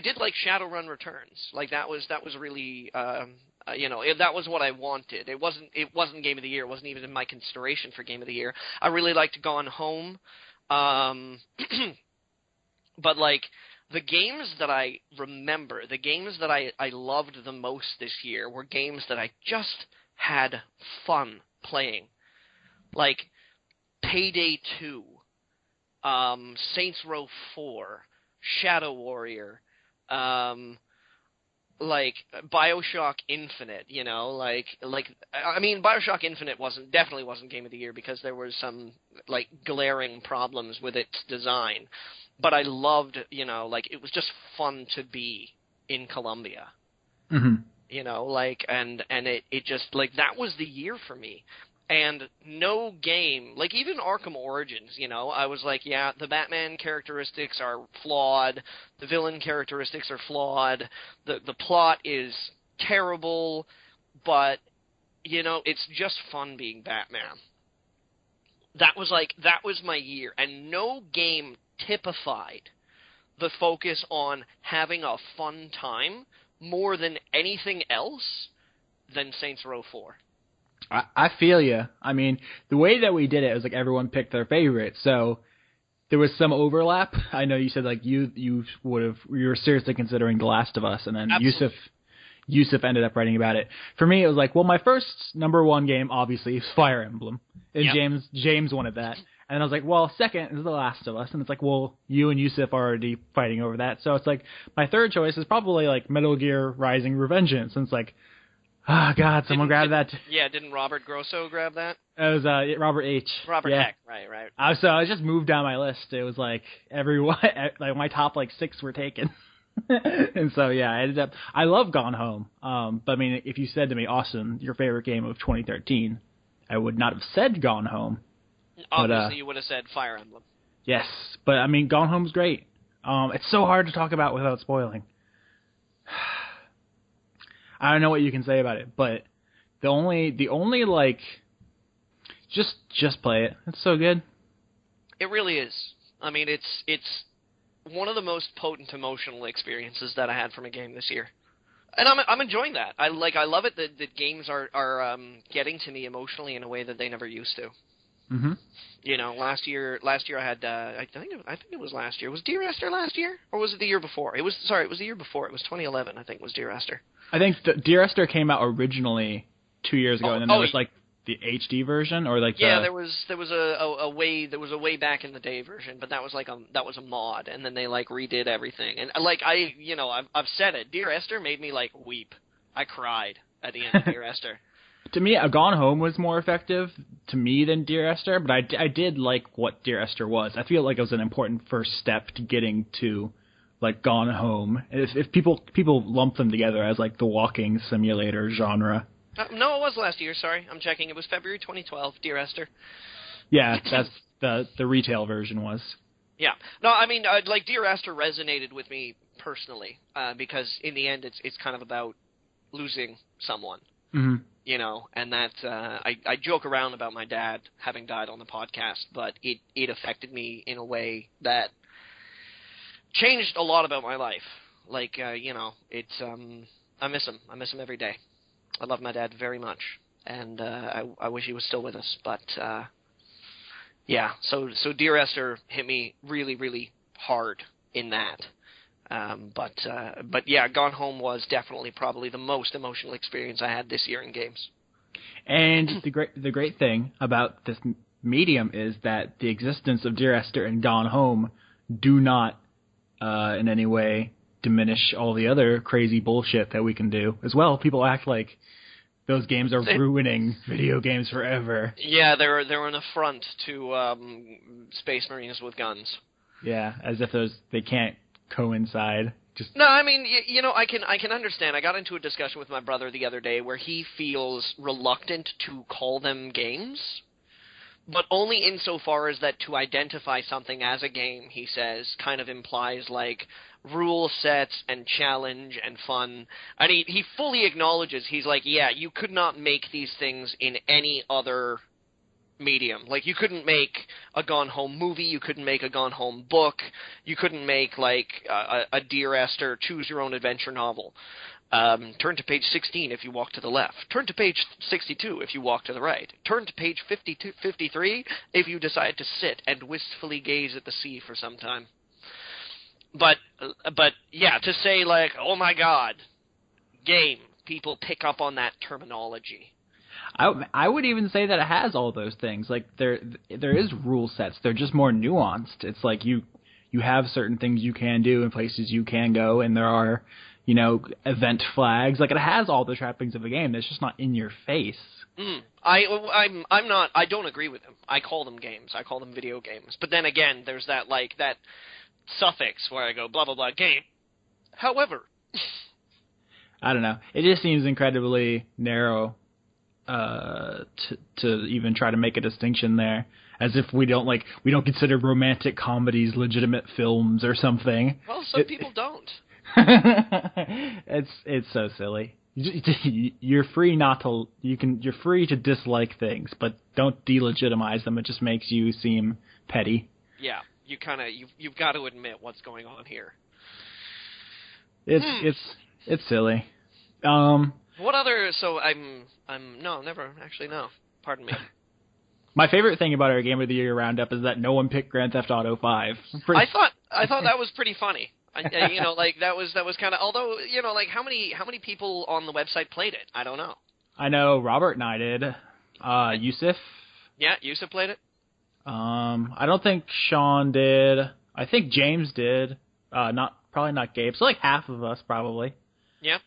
S1: did like Shadowrun Returns. That was really that was what I wanted. It wasn't Game of the Year. It wasn't even in my consideration for Game of the Year. I really liked Gone Home. But the games that I remember, the games that I loved the most this year were games that I just had fun playing. Payday 2, Saints Row 4, Shadow Warrior, BioShock Infinite, BioShock Infinite definitely wasn't Game of the Year because there was some glaring problems with its design. But I loved, it was just fun to be in Colombia.
S2: Mm-hmm.
S1: And it just, that was the year for me. And no game, even Arkham Origins, I was yeah, the Batman characteristics are flawed, the villain characteristics are flawed, the plot is terrible, but, it's just fun being Batman. that was my year, and no game typified the focus on having a fun time more than anything else than Saints Row 4.
S2: I feel you. I mean, the way that we did it was like everyone picked their favorite, so there was some overlap. I know you said like you were seriously considering The Last of Us, and then Yusuf ended up writing about it. For me, it was like, well, my first number one game obviously is Fire Emblem, and yep. James wanted that, and then I was like, well, second is The Last of Us, and it's like, well, you and Yusuf are already fighting over that, so it's like my third choice is probably like Metal Gear Rising Revengeance, and it's like, oh God, someone grabbed that.
S1: Yeah, didn't Robert Grosso grab that?
S2: It was Robert H.
S1: Robert Heck, right.
S2: So I just moved down my list. It was like everyone, like my top like 6 were taken. And so, yeah, I love Gone Home. But I mean, if you said to me, Austin, your favorite game of 2013, I would not have said Gone Home.
S1: Obviously, you would have said Fire Emblem.
S2: Yes, but I mean, Gone Home's great. It's so hard to talk about without spoiling. I don't know what you can say about it, but the only like, just play it. It's so good.
S1: It really is. I mean, it's one of the most potent emotional experiences that I had from a game this year, and I'm enjoying that. I love it that games are getting to me emotionally in a way that they never used to.
S2: Mm-hmm.
S1: You know, last year I had I think it was last year. Was Dear Esther last year, or was it the year before? It was the year before. It was 2011. I think was Dear Esther.
S2: I think Dear Esther came out originally 2 years ago, and then there was like the HD version, or like
S1: there was a way back in the day version, but that was a mod, and then they like redid everything, and like I've said it. Dear Esther made me like weep. I cried at the end of Dear Esther.
S2: To me, Gone Home was more effective to me than Dear Esther, but I did like what Dear Esther was. I feel like it was an important first step to getting to like Gone Home. If people lump them together as like the walking simulator genre.
S1: No, it was last year. Sorry, I'm checking. It was February 2012. Dear Esther.
S2: Yeah, that's the retail version was.
S1: Yeah. No, I mean, like Dear Esther resonated with me personally because in the end, it's kind of about losing someone.
S2: Mm-hmm.
S1: You know, and that I joke around about my dad having died on the podcast, but it affected me in a way that changed a lot about my life. Like, it's I miss him. I miss him every day. I love my dad very much, and I wish he was still with us. But yeah, so Dear Esther hit me really, really hard in that. But yeah, Gone Home was definitely probably the most emotional experience I had this year in games.
S2: And the great thing about this medium is that the existence of Dear Esther and Gone Home do not in any way diminish all the other crazy bullshit that we can do as well. People act like those games are ruining video games forever. Yeah, they're an affront to Space Marines with guns. Yeah, as if they can't coincide. No, I mean, I can understand. I got into a discussion with my brother the other day where he feels reluctant to call them games, but only insofar as that to identify something as a game, he says, kind of implies like rule sets and challenge and fun. And he fully acknowledges, he's like, yeah, you could not make these things in any other medium. Like, you couldn't make a Gone Home movie, you couldn't make a Gone Home book, you couldn't make like a Dear Esther choose your own adventure novel. Turn to page 16 if you walk to the left. Turn to page 62 if you walk to the right. Turn to page 53 if you decide to sit and wistfully gaze at the sea for some time. But yeah, to say like, oh my God, game, people pick up on that terminology. I would even say that it has all those things. Like there is rule sets. They're just more nuanced. It's like you have certain things you can do and places you can go, and there are, event flags. Like, it has all the trappings of a game. It's just not in your face. I don't agree with them. I call them games. I call them video games. But then again, there's that suffix where I go blah blah blah game. However, I don't know. It just seems incredibly narrow to even try to make a distinction there, as if we don't consider romantic comedies legitimate films or something. Well, some people don't. It's so silly. You're free not to. You're free to dislike things, but don't delegitimize them. It just makes you seem petty.
S1: Yeah, you've got to admit what's going on here.
S2: It's silly.
S1: What other? So no. Pardon me.
S2: My favorite thing about our Game of the Year roundup is that no one picked Grand Theft Auto 5.
S1: I thought that was pretty funny. That was kind of. Although, how many people on the website played it? I don't know.
S2: I know Robert and I did. Yusuf.
S1: Yeah, Yusuf played it.
S2: I don't think Sean did. I think James did. Probably not Gabe. So like half of us probably.
S1: Yeah.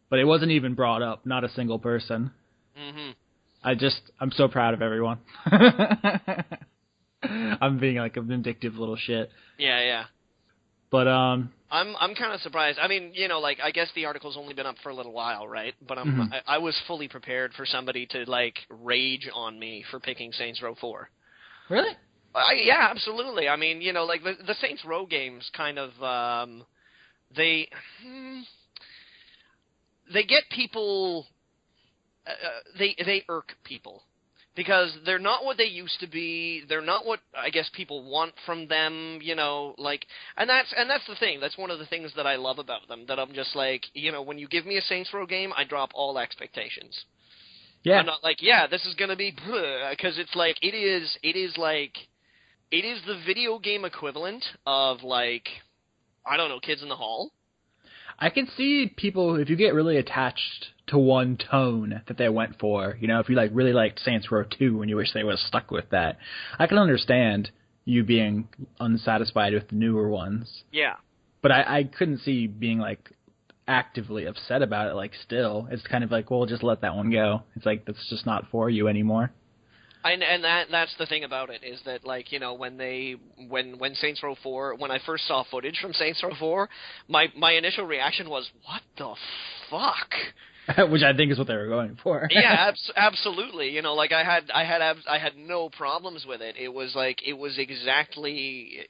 S2: But it wasn't even brought up. Not a single person.
S1: Mm-hmm.
S2: I'm so proud of everyone. I'm being like a vindictive little shit.
S1: Yeah.
S2: But
S1: I'm kind of surprised. I mean, I guess the article's only been up for a little while, right? But I was fully prepared for somebody to rage on me for picking Saints Row 4.
S2: Really?
S1: Yeah, absolutely. I mean, the Saints Row games kind of they get people. They irk people because they're not what they used to be. They're not what I guess people want from them. And that's the thing. That's one of the things that I love about them. That I'm just when you give me a Saints Row game, I drop all expectations.
S2: Yeah.
S1: I'm not this is gonna be because it's it is the video game equivalent of I don't know, Kids in the Hall.
S2: I can see people, if you get really attached to one tone that they went for, if you really liked Saints Row 2 and you wish they would have stuck with that, I can understand you being unsatisfied with the newer ones.
S1: Yeah.
S2: But I couldn't see being actively upset about it still. It's kind of well, just let that one go. It's that's just not for you anymore.
S1: And that's the thing about it is that when Saints Row 4, when I first saw footage from Saints Row 4, my initial reaction was, what the fuck?
S2: Which I think is what they were going for.
S1: Yeah, absolutely. I had no problems with it. It was exactly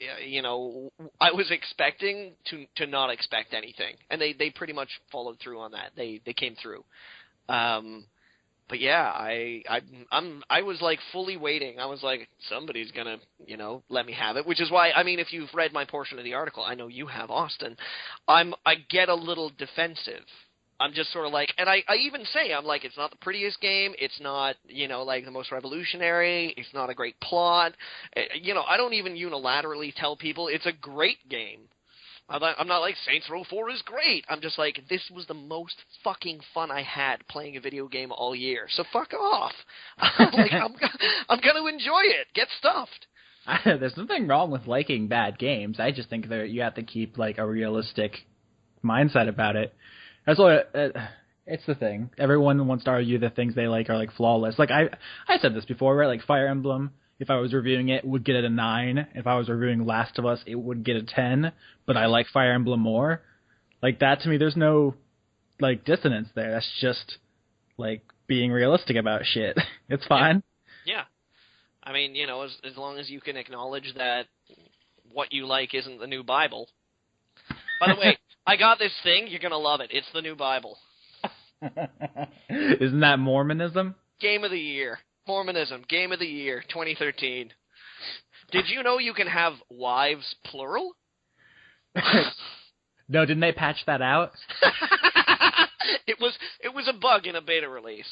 S1: I was expecting to not expect anything, and they pretty much followed through on that. They came through. But yeah, I was fully waiting. I was somebody's gonna, let me have it. Which is why, I mean, if you've read my portion of the article, I know you have, Austin. I get a little defensive. I'm just sort of and I even say, I'm it's not the prettiest game. It's not, the most revolutionary. It's not a great plot. I don't even unilaterally tell people it's a great game. I'm not Saints Row 4 is great. I'm just this was the most fucking fun I had playing a video game all year. So fuck off. I'm going to enjoy it. Get stuffed.
S2: There's nothing wrong with liking bad games. I just think that you have to keep a realistic mindset about it. That's what it's the thing. Everyone wants to argue that things they like are flawless. I said this before, right? Fire Emblem. If I was reviewing it, would get it a 9. If I was reviewing Last of Us, it would get a 10. But I like Fire Emblem more. That to me, there's no dissonance there. That's just being realistic about shit. It's fine.
S1: Yeah. I mean, as long as you can acknowledge that what you like isn't the new Bible. By the way, I got this thing. You're gonna love it. It's the new Bible.
S2: Isn't that Mormonism?
S1: Game of the Year. Mormonism, Game of the Year, 2013. Did you know you can have wives plural?
S2: No, didn't they patch that out?
S1: It was a bug in a beta release.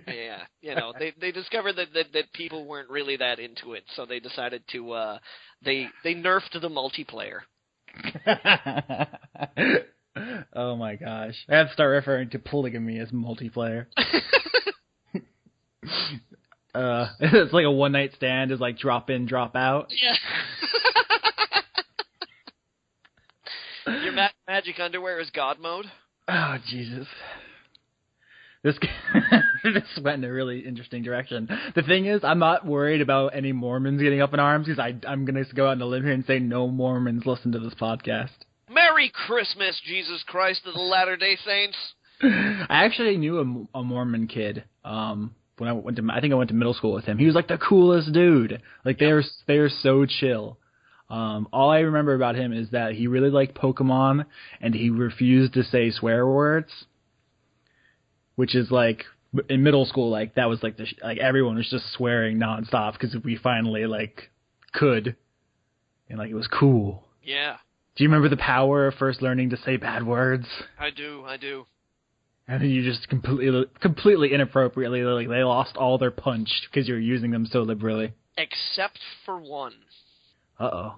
S1: Yeah, they discovered that people weren't really that into it, so they decided to they nerfed the multiplayer.
S2: Oh my gosh. I have to start referring to polygamy as multiplayer. It's a one-night stand is drop in, drop out.
S1: Yeah. Your magic underwear is God mode?
S2: Oh, Jesus. This went in a really interesting direction. The thing is, I'm not worried about any Mormons getting up in arms because I'm going to go out on a limb here and say no Mormons listen to this podcast.
S1: Merry Christmas, Jesus Christ of the Latter-day Saints.
S2: I actually knew a Mormon kid. When I think I went to middle school with him. He was the coolest dude. They are so chill. All I remember about him is that he really liked Pokemon and he refused to say swear words. which is like in middle school, like that was like like everyone was just swearing nonstop because we finally like could, and like it was cool.
S1: Yeah.
S2: Do you remember the power of first learning to say bad words?
S1: I do.
S2: And then you just completely inappropriately, like they lost all their punch because you were using them so liberally.
S1: Except for one.
S2: Uh-oh.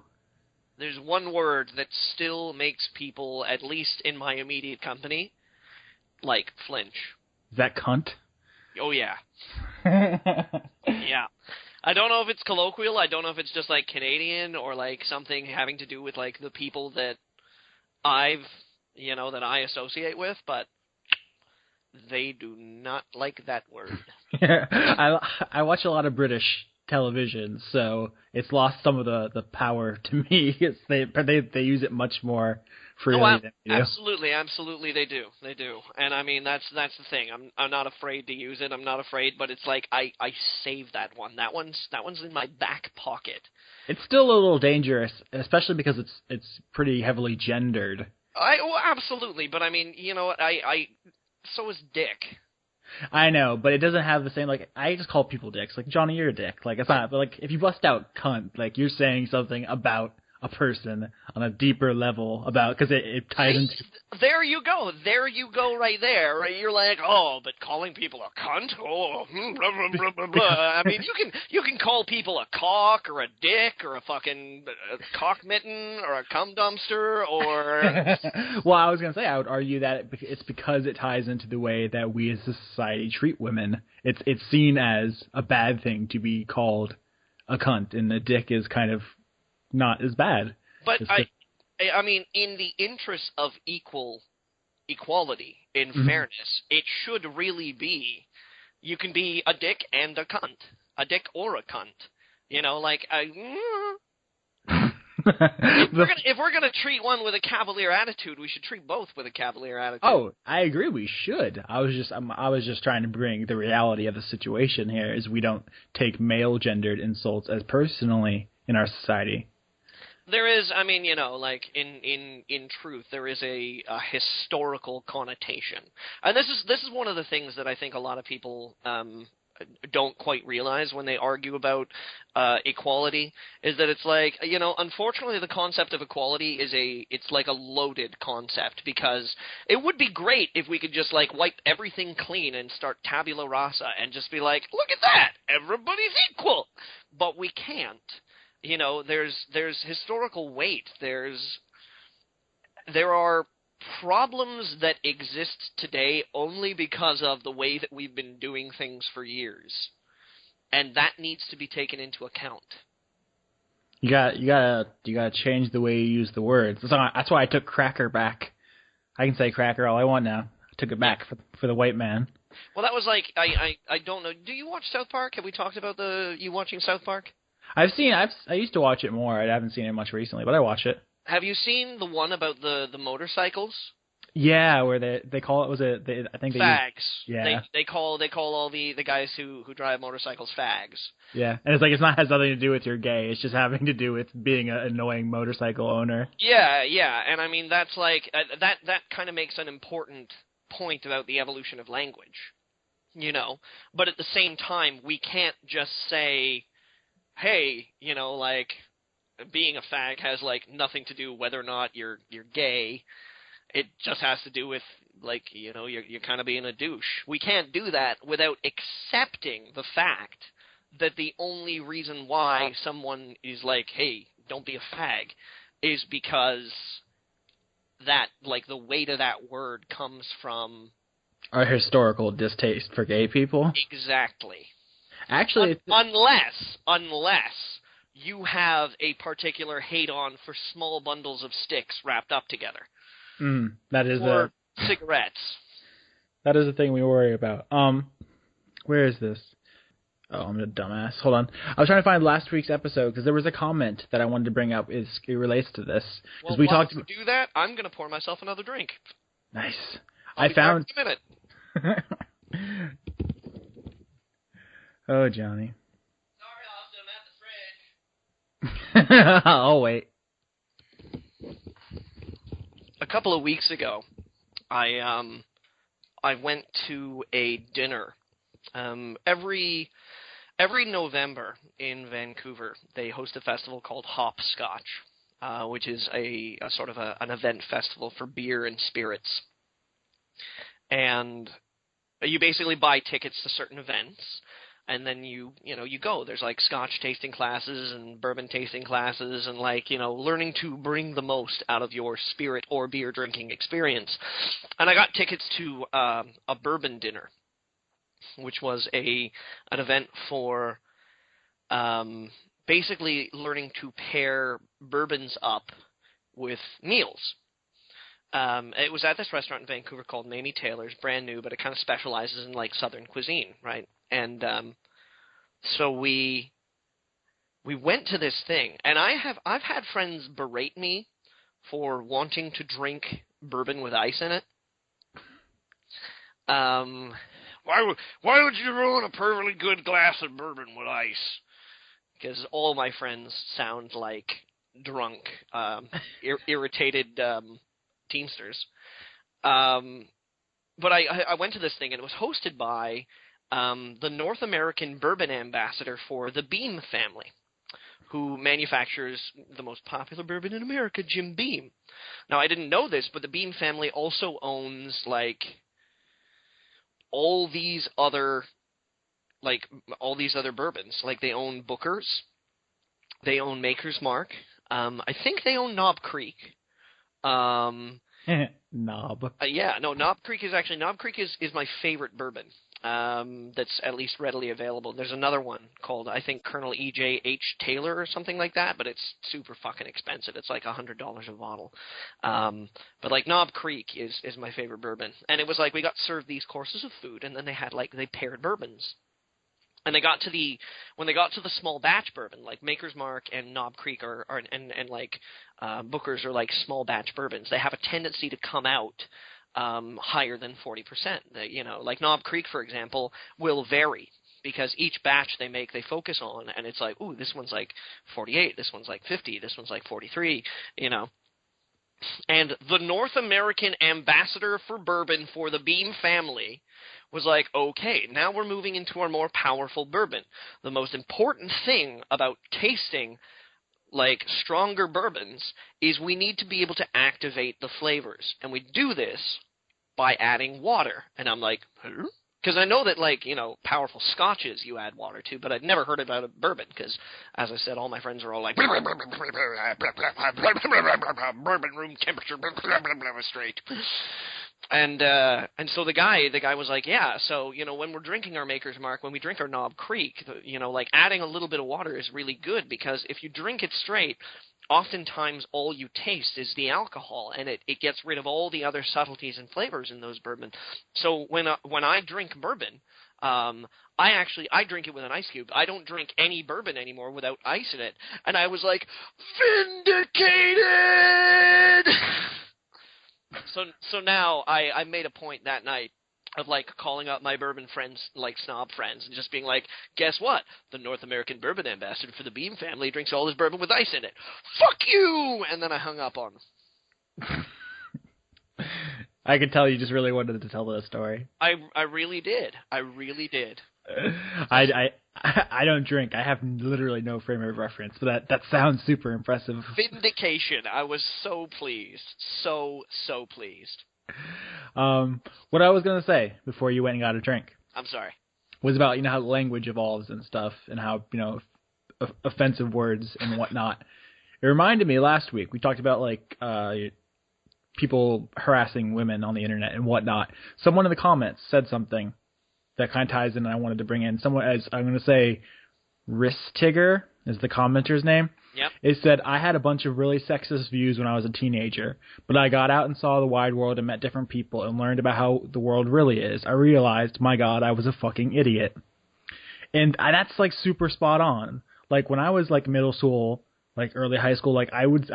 S1: There's one word that still makes people, at least in my immediate company, like flinch.
S2: Is that cunt?
S1: Oh, yeah. Yeah. I don't know if it's colloquial. I don't know if it's just, like, Canadian or, like, something having to do with, like, the people that that I associate with, but they do not like that word.
S2: I watch a lot of British television, so it's lost some of the power to me. They use it much more freely than we do.
S1: Absolutely they do. And I mean that's the thing. I'm not afraid to use it. I'm not afraid, but it's like I save that one. That one's in my back pocket.
S2: It's still a little dangerous, especially because it's pretty heavily gendered. Absolutely,
S1: but I mean, you know what? So is dick.
S2: I know, but it doesn't have the same, like, I just call people dicks. Like, Johnny, you're a dick. Like, it's not, but, like, if you bust out cunt, like, you're saying something about a person on a deeper level because it ties into...
S1: There you go right there. Right? You're like, oh, but calling people a cunt? Oh, blah, blah, blah, blah, blah. I mean, you can call people a cock or a dick or a fucking cock mitten or a cum dumpster or...
S2: Well, I was going to say, I would argue that it's because it ties into the way that we as a society treat women. It's seen as a bad thing to be called a cunt, and a dick is kind of not as bad.
S1: But I mean, in the interest of equality, in fairness, it should really be, you can be a dick and a cunt. A dick or a cunt. You know, like, if we're gonna treat one with a cavalier attitude, we should treat both with a cavalier attitude.
S2: Oh, I agree. We should. I was just trying to bring the reality of the situation here, is we don't take male gendered insults as personally in our society.
S1: There is, I mean, you know, like in truth, there is a historical connotation, and this is one of the things that I think a lot of people don't quite realize when they argue about equality, is that it's like, you know, unfortunately the concept of equality it's like a loaded concept, because it would be great if we could just like wipe everything clean and start tabula rasa and just be like, look at that, everybody's equal, but we can't. You know, there's historical weight. There are problems that exist today only because of the way that we've been doing things for years, and that needs to be taken into account.
S2: You gotta change the way you use the words. That's why I took cracker back. I can say cracker all I want now. I took it back for the white man.
S1: Well, that was like I don't know. Do you watch South Park? Have we talked about you watching South Park?
S2: I used to watch it more. I haven't seen it much recently, but I watch it.
S1: Have you seen the one about the motorcycles?
S2: Yeah, where they call it, I think they
S1: fags.
S2: Yeah.
S1: They call all the guys who drive motorcycles fags.
S2: Yeah, and it's like has nothing to do with you're gay. It's just having to do with being an annoying motorcycle owner.
S1: Yeah, and I mean that's like that kind of makes an important point about the evolution of language, you know. But at the same time, we can't just say, hey, you know, like, being a fag has, like, nothing to do whether or not you're gay. It just has to do with, like, you know, you're kind of being a douche. We can't do that without accepting the fact that the only reason why someone is like, hey, don't be a fag, is because that, like, the weight of that word comes from...
S2: our historical distaste for gay people?
S1: Exactly.
S2: Actually,
S1: unless you have a particular hate-on for small bundles of sticks wrapped up together.
S2: That is
S1: or cigarettes.
S2: That is the thing we worry about. Where is this? Oh, I'm a dumbass. Hold on. I was trying to find last week's episode because there was a comment that I wanted to bring up. It relates to this.
S1: Well, while you do that, I'm going to pour myself another drink.
S2: Nice.
S1: I'll be back in a minute.
S2: Oh, Johnny.
S1: Sorry, Austin, I'm at the fridge.
S2: I'll wait.
S1: A couple of weeks ago, I I went to a dinner. Every November in Vancouver, they host a festival called Hopscotch, which is a sort of an event festival for beer and spirits. And you basically buy tickets to certain events, and then you go. There's like scotch tasting classes and bourbon tasting classes and learning to bring the most out of your spirit or beer drinking experience. And I got tickets to a bourbon dinner, which was an event for basically learning to pair bourbons up with meals. It was at this restaurant in Vancouver called Mamie Taylor's, brand new, but it kind of specializes in Southern cuisine, right? And so we went to this thing, and I've had friends berate me for wanting to drink bourbon with ice in it. Why would you ruin a perfectly good glass of bourbon with ice? Because all my friends sound like drunk, irritated Teamsters. But I went to this thing, and it was hosted by the North American bourbon ambassador for the Beam family, who manufactures the most popular bourbon in America, Jim Beam. Now, I didn't know this, but the Beam family also owns, all these other bourbons. They own Booker's, they own Maker's Mark, I think they own Knob Creek.
S2: Knob.
S1: Knob Creek is my favorite bourbon. That's at least readily available. There's another one called, I think, Colonel E.J. H. Taylor or something like that, but it's super fucking expensive. It's like $100 a bottle. But Knob Creek is my favorite bourbon. And it was we got served these courses of food, and then they had they paired bourbons. And when they got to the small batch bourbon, Maker's Mark and Knob Creek Booker's are small batch bourbons. They have a tendency to come out higher than 40%. Knob Creek, for example, will vary because each batch they make, they focus on, and it's ooh, this one's 48, this one's 50, this one's 43, And the North American ambassador for bourbon for the Beam family was okay, now we're moving into our more powerful bourbon. The most important thing about tasting stronger bourbons is we need to be able to activate the flavors. And we do this by adding water. And I'm huh? Because I know that, powerful scotches you add water to, but I'd never heard about a bourbon because, as I said, all my friends are all bourbon room temperature, straight. And so the guy was yeah, so, when we're drinking our Maker's Mark, when we drink our Knob Creek, adding a little bit of water is really good because if you drink it straight, oftentimes all you taste is the alcohol, and it gets rid of all the other subtleties and flavors in those bourbon. So when I drink bourbon, I drink it with an ice cube. I don't drink any bourbon anymore without ice in it. And I was vindicated! So now I made a point that night of calling up my bourbon friends, snob friends, and just being guess what? The North American bourbon ambassador for the Beam family drinks all his bourbon with ice in it. Fuck you! And then I hung up on them.
S2: I could tell you just really wanted to tell the story.
S1: I really did.
S2: I don't drink. I have literally no frame of reference, but that sounds super impressive.
S1: Vindication. I was so pleased. So pleased.
S2: What I was going to say before you went and got a drink.
S1: I'm sorry.
S2: Was about, how language evolves and stuff and how, offensive words and whatnot. It reminded me last week, we talked about people harassing women on the internet and whatnot. Someone in the comments said something that kind of ties in, and I wanted to bring in someone, as I'm going to say, Ristigger is the commenter's name.
S1: Yep.
S2: It said, I had a bunch of really sexist views when I was a teenager, but I got out and saw the wide world and met different people and learned about how the world really is. I realized, my God, I was a fucking idiot. And that's super spot on. When I was middle school, early high school, I would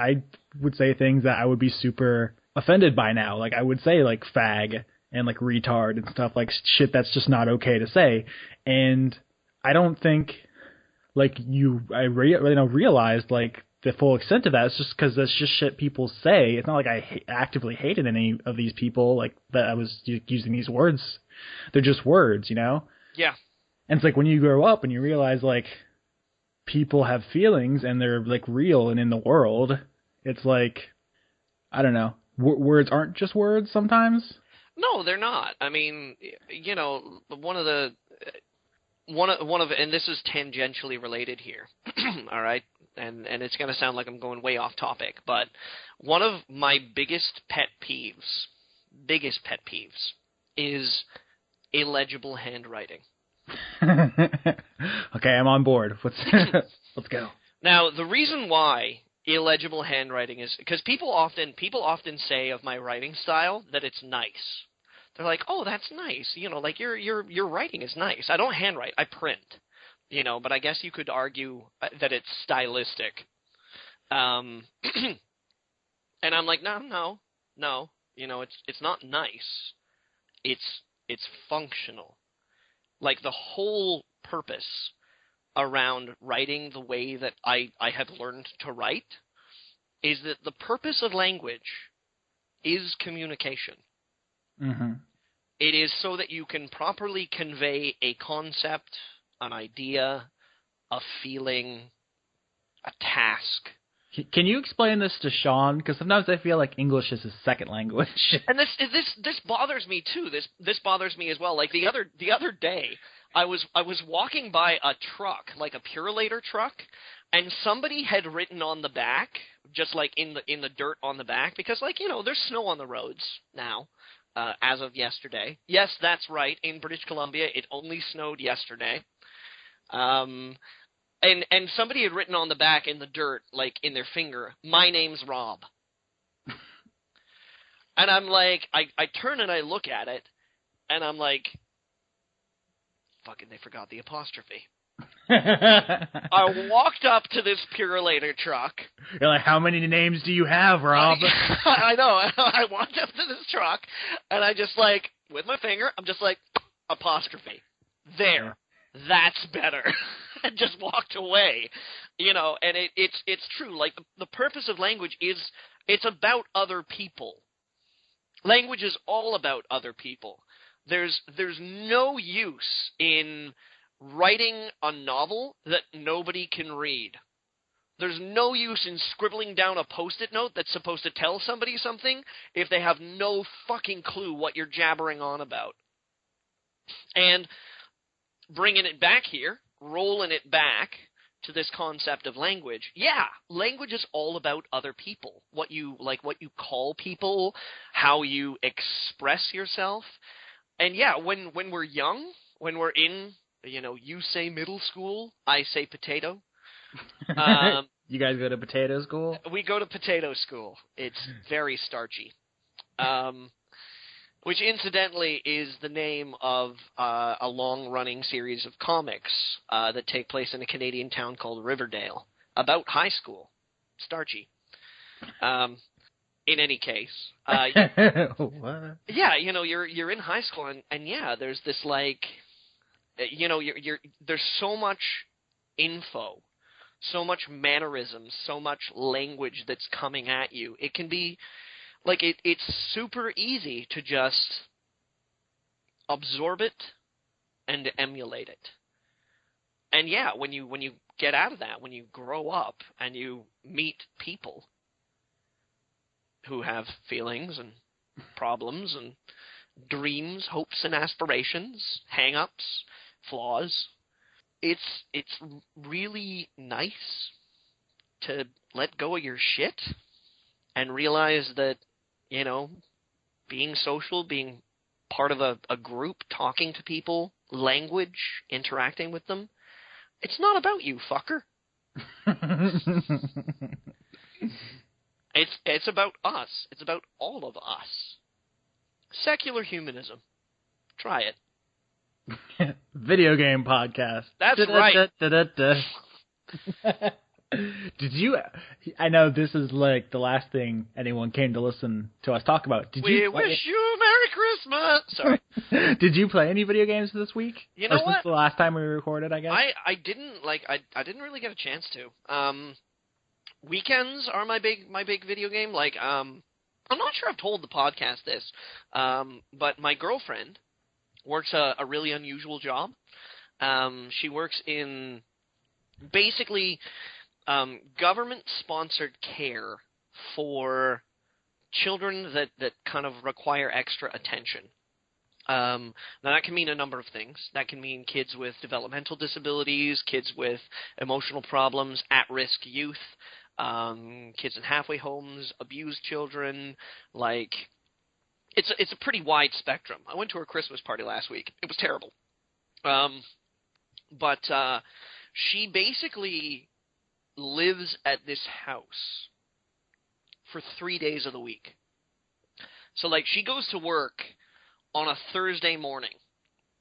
S2: say things that I would be super offended by now. I would say fag and retard and stuff, shit that's just not okay to say. And I don't think I realized the full extent of that. It's just because that's just shit people say. It's not like I actively hated any of these people, like that I was using these words. They're just words, you know?
S1: Yeah.
S2: And it's like when you grow up and you realize, like, people have feelings and they're, like, real and in the world, it's like, I don't know. Words aren't just words sometimes.
S1: No, they're not. I mean, you know, one of, and this is tangentially related here, all right? And it's going to sound like I'm going way off topic, but one of my biggest pet peeves is illegible handwriting.
S2: Okay, I'm on board. Let's go.
S1: Now, the reason why illegible handwriting is because people often say of my writing style that it's nice. They're like, "Oh, that's nice." You know, like your writing is nice. I don't handwrite. I print. You know, but I guess you could argue that it's stylistic. And I'm like, no. You know, it's not nice. It's functional. Like, the whole purpose around writing the way that I have learned to write is that the purpose of language is communication.
S2: Mm-hmm.
S1: It is so that you can properly convey a concept, an idea, a feeling, a task.
S2: Can you explain this to Sean? Because sometimes I feel like English is his second language.
S1: And this bothers me too. This bothers me as well. Like the other day, I was walking by a truck, like a Purelator truck, and somebody had written on the back, just like in the dirt on the back, because, like, you know, there's snow on the roads now, as of yesterday. Yes, that's right. In British Columbia, it only snowed yesterday. And somebody had written on the back in the dirt, like in their finger, "My name's Rob." And I'm like, I turn and I look at it, and I'm like, fucking, they forgot the apostrophe. I walked up to this Purelator truck.
S2: You're like, "How many names do you have, Rob?"
S1: I know. I walked up to this truck, and I just, like, with my finger, I'm just like, apostrophe. There. That's better. And just walked away. You know, and it's true. Like, the purpose of language is, it's about other people. Language is all about other people. There's no use in writing a novel that nobody can read. There's no use in scribbling down a Post-it note that's supposed to tell somebody something if they have no fucking clue what you're jabbering on about. And bringing it back here, rolling it back to this concept of language. Yeah, language is all about other people. What you call people, how you express yourself. And yeah, when we're young, when we're in, you know, you say middle school, I say potato.
S2: You guys go to potato school?
S1: We go to potato school. It's very starchy. Which incidentally is the name of a long-running series of comics that take place in a Canadian town called Riverdale, about high school. Starchy. In any case,
S2: what?
S1: Yeah, you know, you're in high school, and yeah, there's this, like, you know, there's so much info, so much mannerisms, so much language that's coming at you. It can be like it's super easy to just absorb it and emulate it. And yeah, when you get out of that, when you grow up and you meet people who have feelings and problems and dreams, hopes and aspirations, hang-ups, flaws, it's really nice to let go of your shit and realize that, you know, being social, being part of a group, talking to people, language, interacting with them, it's not about you, fucker. It's about us. It's about all of us. Secular humanism. Try it.
S2: Video game podcast.
S1: That's right.
S2: Did you? I know this is like the last thing anyone came to listen to us talk about.
S1: We wish you a Merry Christmas. Sorry.
S2: Did you play any video games this week?
S1: You know what?
S2: Since the last time we recorded, I guess.
S1: I didn't really get a chance to. weekends are my big video game. Like, I'm not sure I've told the podcast this, but my girlfriend works a really unusual job. She works in basically government-sponsored care for children that kind of require extra attention. Now, that can mean a number of things. That can mean kids with developmental disabilities, kids with emotional problems, at-risk youth, kids in halfway homes, abused children. Like, it's a pretty wide spectrum. I went to her Christmas party last week. It was terrible. But she basically lives at this house for 3 days of the week. So, like, she goes to work on a Thursday morning.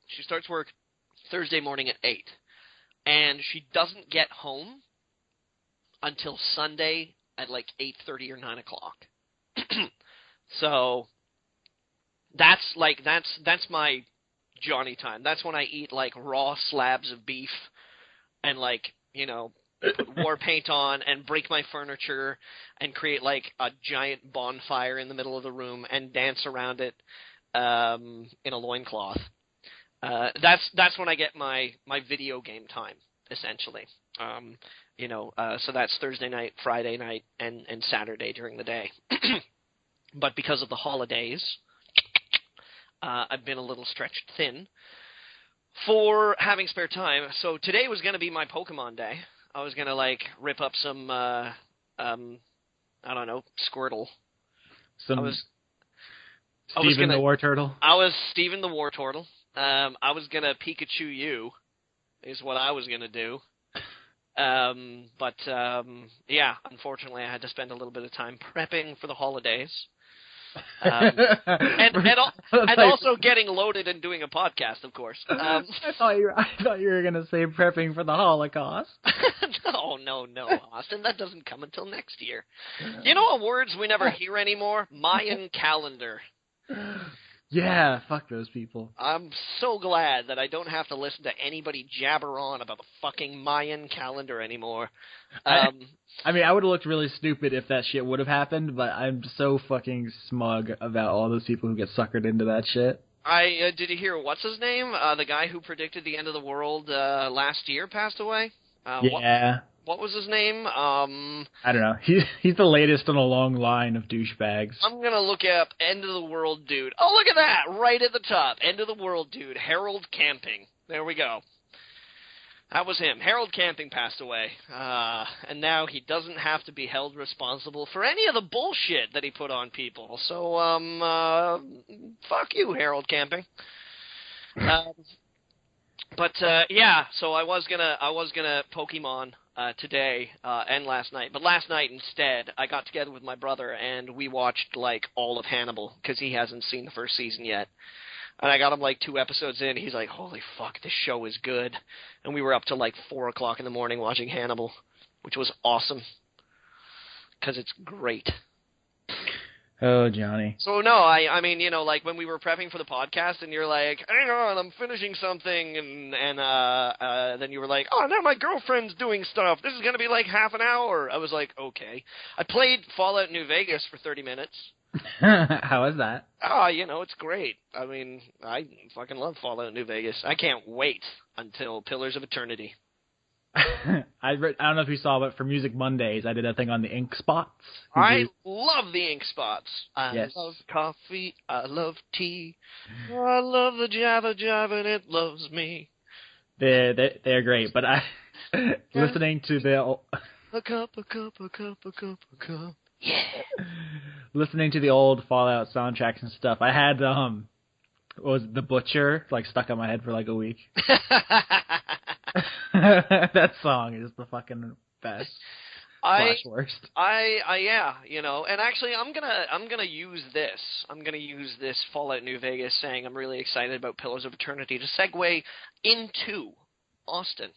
S1: She starts work Thursday morning at 8. And she doesn't get home until Sunday at, like, 8:30 or 9 o'clock. So, that's my Johnny time. That's when I eat, like, raw slabs of beef and, like, you know, put war paint on and break my furniture and create, like, a giant bonfire in the middle of the room and dance around it in a loincloth. That's when I get my video game time, essentially. So that's Thursday night, Friday night, and Saturday during the day. But because of the holidays, I've been a little stretched thin for having spare time. So today was going to be my Pokemon day. I was going to, like, rip up some, I don't know, Squirtle.
S2: Steven the War Turtle?
S1: I was Steven the War Turtle. I was going to Pikachu you, is what I was going to do. But unfortunately I had to spend a little bit of time prepping for the holidays. And also getting loaded and doing a podcast, of course.
S2: I thought you were going to say prepping for the Holocaust.
S1: No, Austin. That doesn't come until next year. You know what words we never hear anymore? Mayan calendar.
S2: Yeah, fuck those people.
S1: I'm so glad that I don't have to listen to anybody jabber on about the fucking Mayan calendar anymore.
S2: I mean, I would have looked really stupid if that shit would have happened, but I'm so fucking smug about all those people who get suckered into that shit.
S1: Did you hear, what's his name? The guy who predicted the end of the world last year passed away?
S2: Yeah.
S1: What was his name?
S2: I don't know. He's the latest in a long line of douchebags.
S1: I'm going to look up End of the World Dude. Oh, look at that! Right at the top. End of the World Dude. Harold Camping. There we go. That was him. Harold Camping passed away. And now he doesn't have to be held responsible for any of the bullshit that he put on people. So, fuck you, Harold Camping. So I was gonna Pokemon today and last night. But last night instead, I got together with my brother and we watched like all of Hannibal because he hasn't seen the first season yet. And I got him like 2 episodes in. He's like, "Holy fuck, this show is good." And we were up till like 4 o'clock in the morning watching Hannibal, which was awesome because it's great.
S2: Oh, Johnny.
S1: So, no, I mean, you know, like, when we were prepping for the podcast, and you're like, hang on, I'm finishing something, and then you were like, oh, now my girlfriend's doing stuff. This is going to be, like, half an hour. I was like, okay. I played Fallout New Vegas for 30 minutes.
S2: How is that?
S1: You know, it's great. I mean, I fucking love Fallout New Vegas. I can't wait until Pillars of Eternity.
S2: I don't know if you saw, but for Music Mondays, I did a thing on the ink spots.
S1: I love the ink spots.
S2: Yes.
S1: I love coffee. I love tea. I love the Java and it loves me.
S2: They're great, but listening to the
S1: a cup. Yeah.
S2: Listening to the old Fallout soundtracks and stuff, I had what was it, The Butcher like stuck on my head for like a week. That song is the fucking best. Worst.
S1: Yeah, you know, and actually, I'm gonna use this. I'm gonna use this Fallout New Vegas saying I'm really excited about Pillars of Eternity to segue into Austin.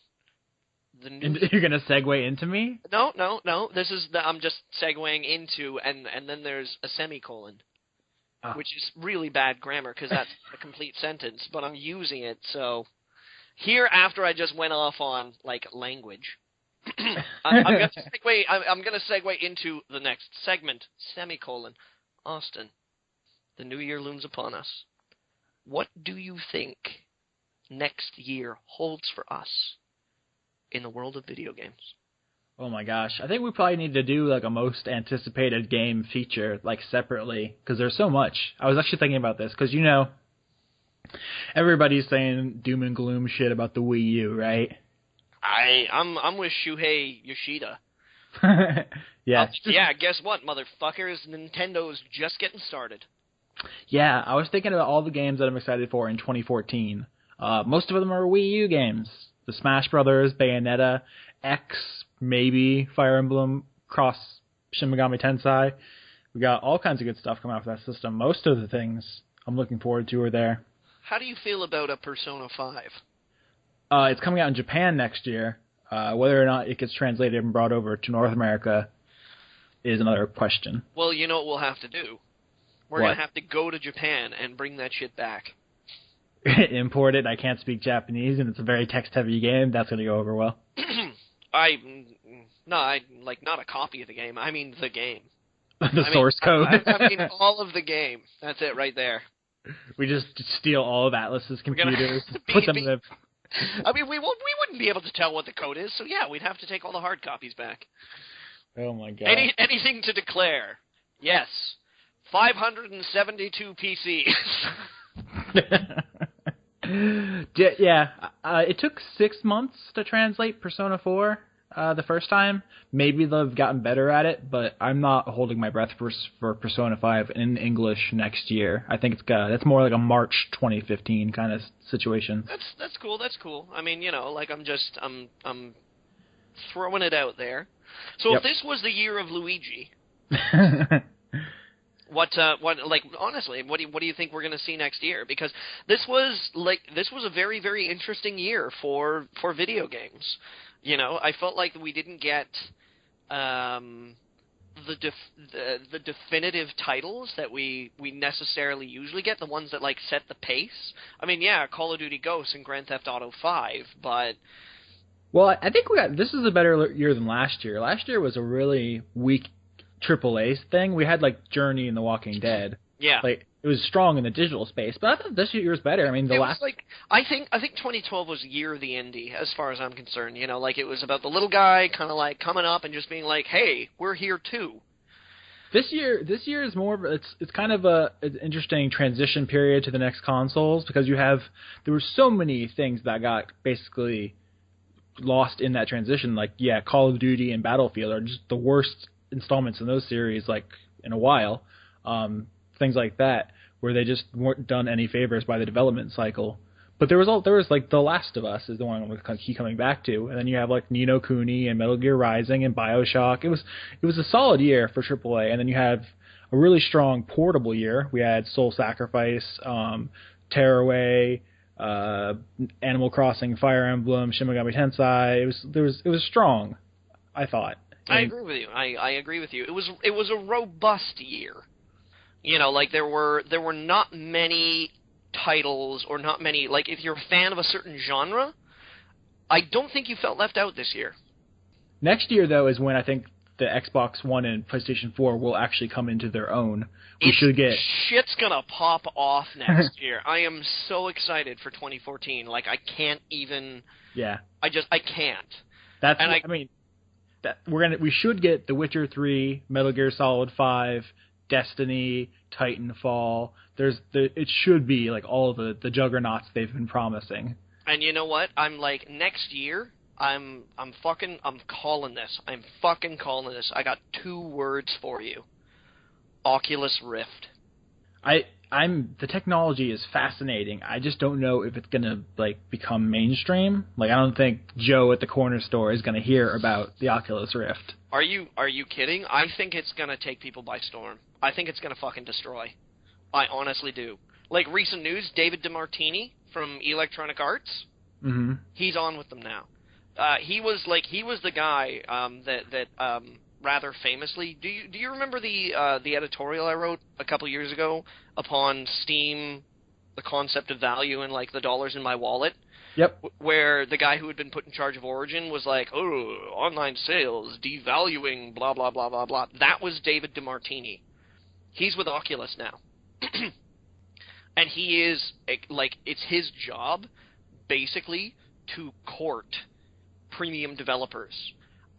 S2: You're gonna segue into me?
S1: No. I'm just segueing into, and then there's a semicolon, which is really bad grammar because that's a complete sentence. But I'm using it so. Here, after I just went off on, like, language, I'm gonna segue. I'm gonna segue into the next segment. Semicolon. Austin, the new year looms upon us. What do you think next year holds for us in the world of video games?
S2: Oh my gosh, I think we probably need to do like a most anticipated game feature like separately because there's so much. I was actually thinking about this because everybody's saying doom and gloom shit about the Wii U, right?
S1: I'm with Shuhei Yoshida.
S2: Yeah.
S1: Yeah, guess what, motherfuckers? Nintendo's just getting started.
S2: Yeah, I was thinking about all the games that I'm excited for in 2014. Most of them are Wii U games. The Smash Brothers, Bayonetta, X, maybe Fire Emblem, Cross Shin Megami Tensei. We got all kinds of good stuff coming out for that system. Most of the things I'm looking forward to are there.
S1: How do you feel about a Persona 5?
S2: It's coming out in Japan next year. Whether or not it gets translated and brought over to North America is another question.
S1: Well, you know what we'll have to do? We're going to have to go to Japan and bring that shit back.
S2: Import it. I can't speak Japanese, and it's a very text-heavy game. That's going to go over well.
S1: I not a copy of the game. I mean the game.
S2: Source code.
S1: I mean all of the game. That's it right there.
S2: We just steal all of Atlas's computers, put them in the...
S1: I mean, we wouldn't be able to tell what the code is, so yeah, we'd have to take all the hard copies back.
S2: Oh my god.
S1: Anything to declare? Yes. 572 PCs.
S2: Yeah, it took 6 months to translate Persona 4 the first time. Maybe they've gotten better at it, but I'm not holding my breath for Persona 5 in English next year. I think that's more like a March 2015 kind of situation.
S1: That's cool. That's cool. I mean, like I'm throwing it out there. So If this was the year of Luigi, honestly, what do you think we're going to see next year? Because this was a very, very interesting year for video games. I felt like we didn't get the definitive titles that we necessarily usually get, the ones that set the pace. I mean, yeah, Call of Duty Ghosts and Grand Theft Auto 5, but
S2: well, I think this is a better year than last year. Last year was a really weak AAA thing. We had Journey and The Walking Dead.
S1: Yeah.
S2: It was strong in the digital space, but I thought this year was better. I mean,
S1: I think 2012 was the year of the indie, as far as I'm concerned. It was about the little guy kind of coming up and just being like, "Hey, we're here too."
S2: This year is more. It's kind of an interesting transition period to the next consoles because there were so many things that got basically lost in that transition. Call of Duty and Battlefield are just the worst installments in those series in a while. Things like that, where they just weren't done any favors by the development cycle. But there was The Last of Us is the one I'm going to keep coming back to, and then you have Ni no Kuni and Metal Gear Rising and BioShock. It was a solid year for AAA, and then you have a really strong portable year. We had Soul Sacrifice, Tearaway, Animal Crossing, Fire Emblem, Shin Megami Tensei. It was strong, I thought.
S1: I agree with you. I agree with you. It was a robust year. There were not many titles or not many, if you're a fan of a certain genre, I don't think you felt left out this year.
S2: Next year, though, is when I think the Xbox One and PlayStation 4 will actually come into their own.
S1: Shit's gonna pop off next year. I am so excited for 2014. I can't even...
S2: Yeah.
S1: I can't.
S2: We should get The Witcher 3, Metal Gear Solid 5, Destiny, Titanfall. It should be all of the juggernauts they've been promising.
S1: And you know what? I'm next year, I'm calling this. I'm fucking calling this. I got 2 words for you. Oculus Rift.
S2: The technology is fascinating. I just don't know if it's gonna become mainstream. I don't think Joe at the corner store is gonna hear about the Oculus Rift.
S1: Are you kidding? I think it's gonna take people by storm. I think it's gonna fucking destroy. I honestly do. Recent news, David DeMartini from Electronic Arts.
S2: Mm-hmm.
S1: He's on with them now. He was the guy that rather famously. Do you remember the editorial I wrote a couple years ago upon Steam the concept of value and like the dollars in my wallet.
S2: Yep.
S1: Where the guy who had been put in charge of Origin was like, oh, online sales, devaluing, blah, blah, blah, blah, blah. That was David DeMartini. He's with Oculus now. And he is, like, it's his job, basically, to court premium developers.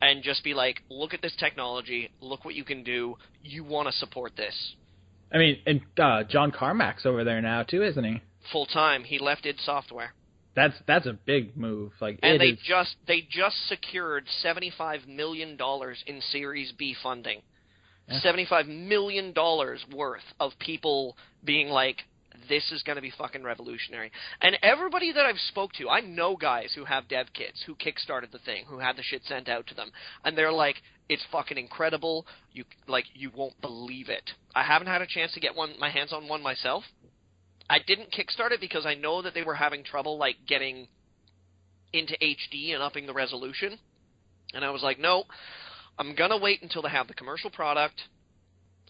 S1: And just be like, look at this technology, look what you can do, you want to support this.
S2: I mean, and John Carmack's over there now, too, isn't he?
S1: Full time. He left id Software.
S2: That's a big move. Like,
S1: and they just secured $75 million in Series B funding. Yeah. $75 million worth of people being like, this is going to be fucking revolutionary. And everybody that I've spoke to, I know guys who have dev kits, who kickstarted the thing, who had the shit sent out to them, and they're like, it's fucking incredible. You won't believe it. I haven't had a chance to get my hands on one myself. I didn't kickstart it because I know that they were having trouble, like, getting into HD and upping the resolution. And I was like, no, I'm going to wait until they have the commercial product.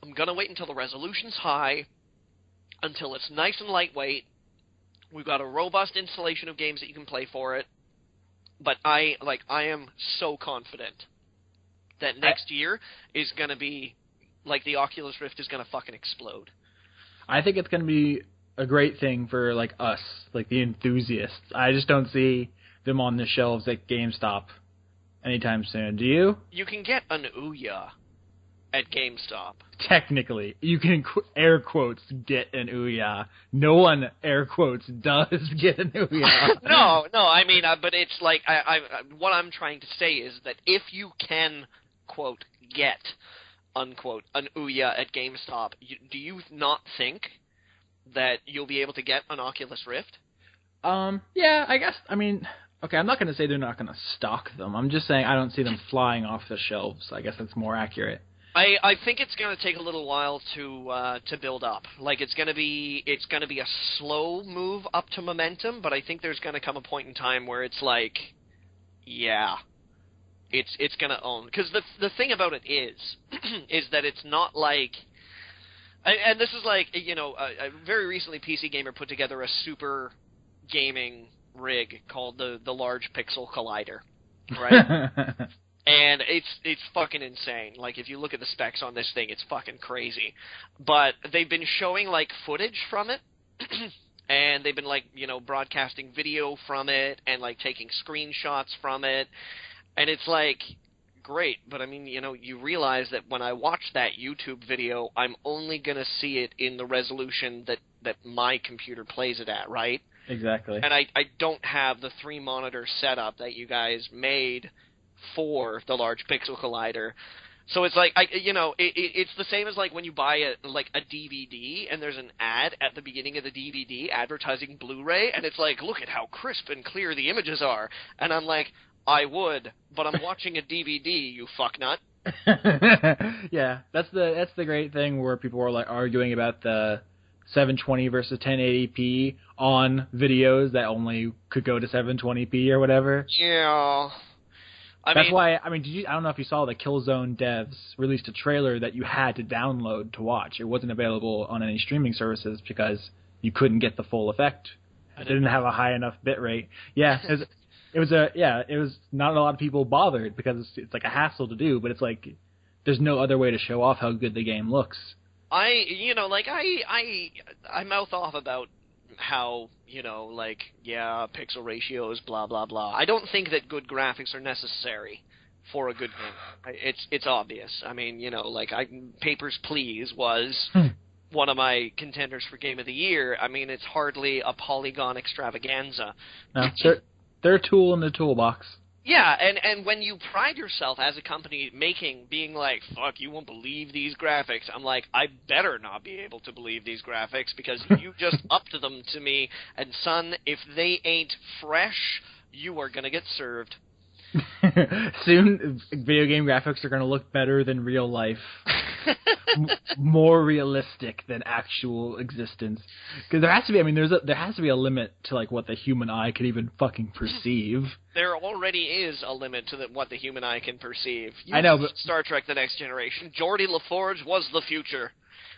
S1: I'm going to wait until the resolution's high, until it's nice and lightweight. We've got a robust installation of games that you can play for it. But I am so confident that next year is going to be, like, the Oculus Rift is going to fucking explode.
S2: I think it's going to be a great thing for, like, us, like the enthusiasts. I just don't see them on the shelves at GameStop anytime soon. Do you?
S1: You can get an Ouya at GameStop.
S2: Technically. You can, air quotes, get an Ouya. No one, air quotes, does get an Ouya.
S1: No, I mean, but it's like, what I'm trying to say is that if you can, quote, get, unquote, an Ouya at GameStop, do you not think that you'll be able to get an Oculus Rift?
S2: Yeah, I guess, I mean, okay, I'm not going to say they're not going to stock them. I'm just saying I don't see them flying off the shelves. I guess that's more accurate.
S1: I think it's going to take a little while to build up. Like, it's going to be a slow move up to momentum, but I think there's going to come a point in time where it's like, yeah, it's going to own. Because the thing about it is that it's not like, and this is like, you know, very recently PC Gamer put together a super gaming rig called the Large Pixel Collider, right? And it's fucking insane. Like, if you look at the specs on this thing, it's fucking crazy. But they've been showing, like, footage from it, and they've been, like, you know, broadcasting video from it, and, like, taking screenshots from it. And it's like, great, but I mean, you know, you realize that when I watch that YouTube video, I'm only going to see it in the resolution that my computer plays it at, right?
S2: Exactly.
S1: And I don't have the 3-monitor setup that you guys made for the Large Pixel Collider. So it's like, it's the same as like when you buy a DVD and there's an ad at the beginning of the DVD advertising Blu-ray, and it's like, look at how crisp and clear the images are. And I'm like, I would, but I'm watching a DVD, you fucknut.
S2: Yeah, that's the great thing where people are like arguing about the 720 versus 1080p on videos that only could go to 720p or whatever.
S1: Yeah. I don't know if you saw the Killzone devs released a trailer that you had to download to watch. It wasn't available on any streaming services because you couldn't get the full effect. It didn't have a high enough bit rate. Yeah, it was not a lot of people bothered because it's like a hassle to do, but it's like there's no other way to show off how good the game looks. I mouth off about how, you know, like, yeah, pixel ratios, blah, blah, blah. I don't think that good graphics are necessary for a good game. It's obvious. I mean, you know, like, Papers, Please was one of my contenders for Game of the Year. I mean, it's hardly a polygon extravaganza.
S2: No, they're a tool in the toolbox.
S1: Yeah, and when you pride yourself as a company being like, fuck, you won't believe these graphics, I'm like, I better not be able to believe these graphics because you just upped them to me, and son, if they ain't fresh, you are going to get served.
S2: Soon, video game graphics are going to look better than real life. More realistic than actual existence. Because there has to be, there has to be a limit to like what the human eye can even fucking perceive.
S1: There already is a limit to what the human eye can perceive.
S2: I know, but
S1: Star Trek: The Next Generation. Geordi LaForge was the future.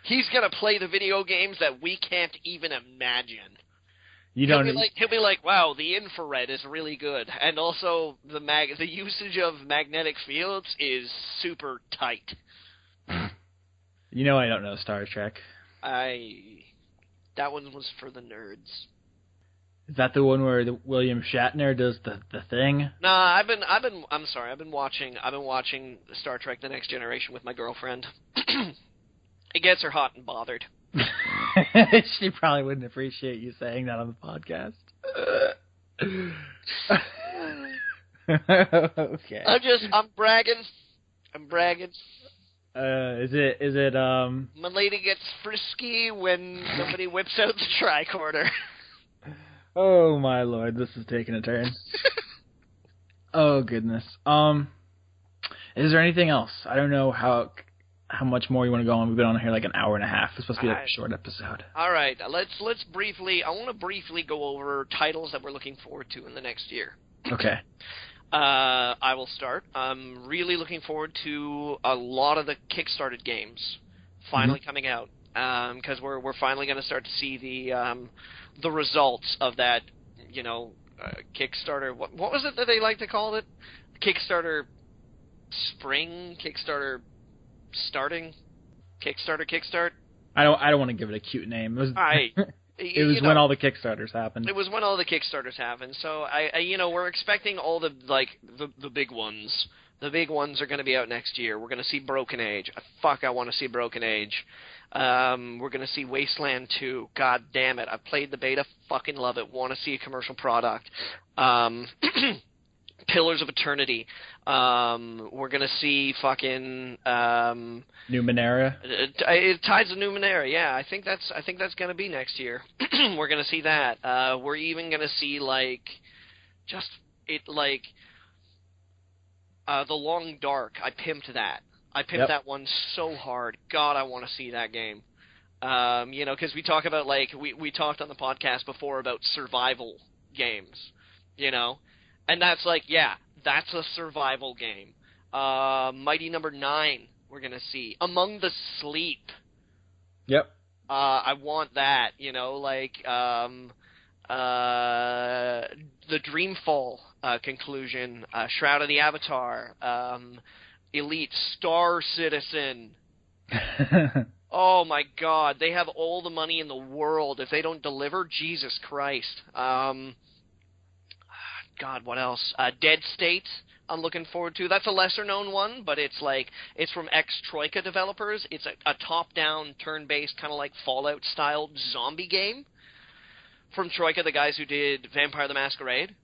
S1: He's gonna play the video games that we can't even imagine.
S2: He'll
S1: be like, wow, the infrared is really good, and also the usage of magnetic fields is super tight.
S2: You know I don't know Star Trek.
S1: That one was for the nerds.
S2: Is that the one where William Shatner does the thing?
S1: Nah, I've been watching Star Trek: The Next Generation with my girlfriend. It gets her hot and bothered.
S2: She probably wouldn't appreciate you saying that on the podcast. Okay.
S1: I'm bragging.
S2: Is it
S1: My lady gets frisky when somebody whips out the tricorder.
S2: Oh my lord, this is taking a turn. Oh goodness. Is there anything else? I don't know how much more you want to go on. We've been on here like an hour and a half. It's supposed to be like a short episode.
S1: All right, let's briefly. I want to briefly go over titles that we're looking forward to in the next year.
S2: Okay.
S1: I will start. I'm really looking forward to a lot of the Kickstarted games finally coming out, because we're finally going to start to see the results of that, Kickstarter. What was it that they like to call it? Kickstarter spring, Kickstarter starting, Kickstart.
S2: I don't want to give it a cute name. It was when all the Kickstarters happened.
S1: It was when all the Kickstarters happened. So we're expecting all the big ones. The big ones are going to be out next year. We're going to see Broken Age. I want to see Broken Age. We're going to see Wasteland 2. God damn it. I played the beta. Fucking love it. Want to see a commercial product. Pillars of Eternity. We're going to see fucking...
S2: Numenera?
S1: It ties to Numenera, yeah. I think that's going to be next year. We're going to see that. We're even going to see, The Long Dark. I pimped that. That one so hard. God, I want to see that game. Because we talk about, we talked on the podcast before about survival games, And that's that's a survival game. Mighty Number 9, we're going to see. Among the Sleep.
S2: Yep.
S1: I want that, the Dreamfall conclusion, Shroud of the Avatar, Elite Star Citizen. Oh my God, they have all the money in the world. If they don't deliver, Jesus Christ. God, what else? Dead State, I'm looking forward to. That's a lesser-known one, but it's from ex-Troika developers. It's a top-down, turn-based, kind of like Fallout-styled zombie game from Troika, the guys who did Vampire the Masquerade.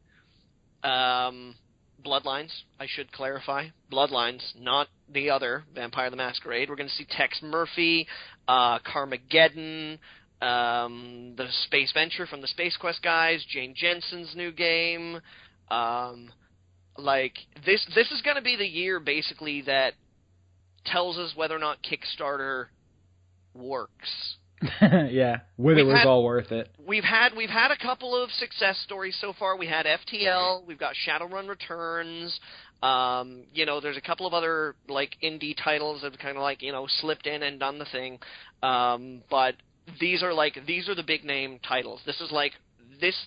S1: Bloodlines, I should clarify. Bloodlines, not the other Vampire the Masquerade. We're going to see Tex Murphy, Carmageddon, the Space Venture from the Space Quest guys, Jane Jensen's new game. This is going to be the year, basically, that tells us whether or not Kickstarter works.
S2: Yeah, whether it was all worth it.
S1: We've had a couple of success stories so far. We had FTL. We've got Shadowrun Returns. There's a couple of other indie titles that have kind of slipped in and done the thing. But these are the big name titles. This is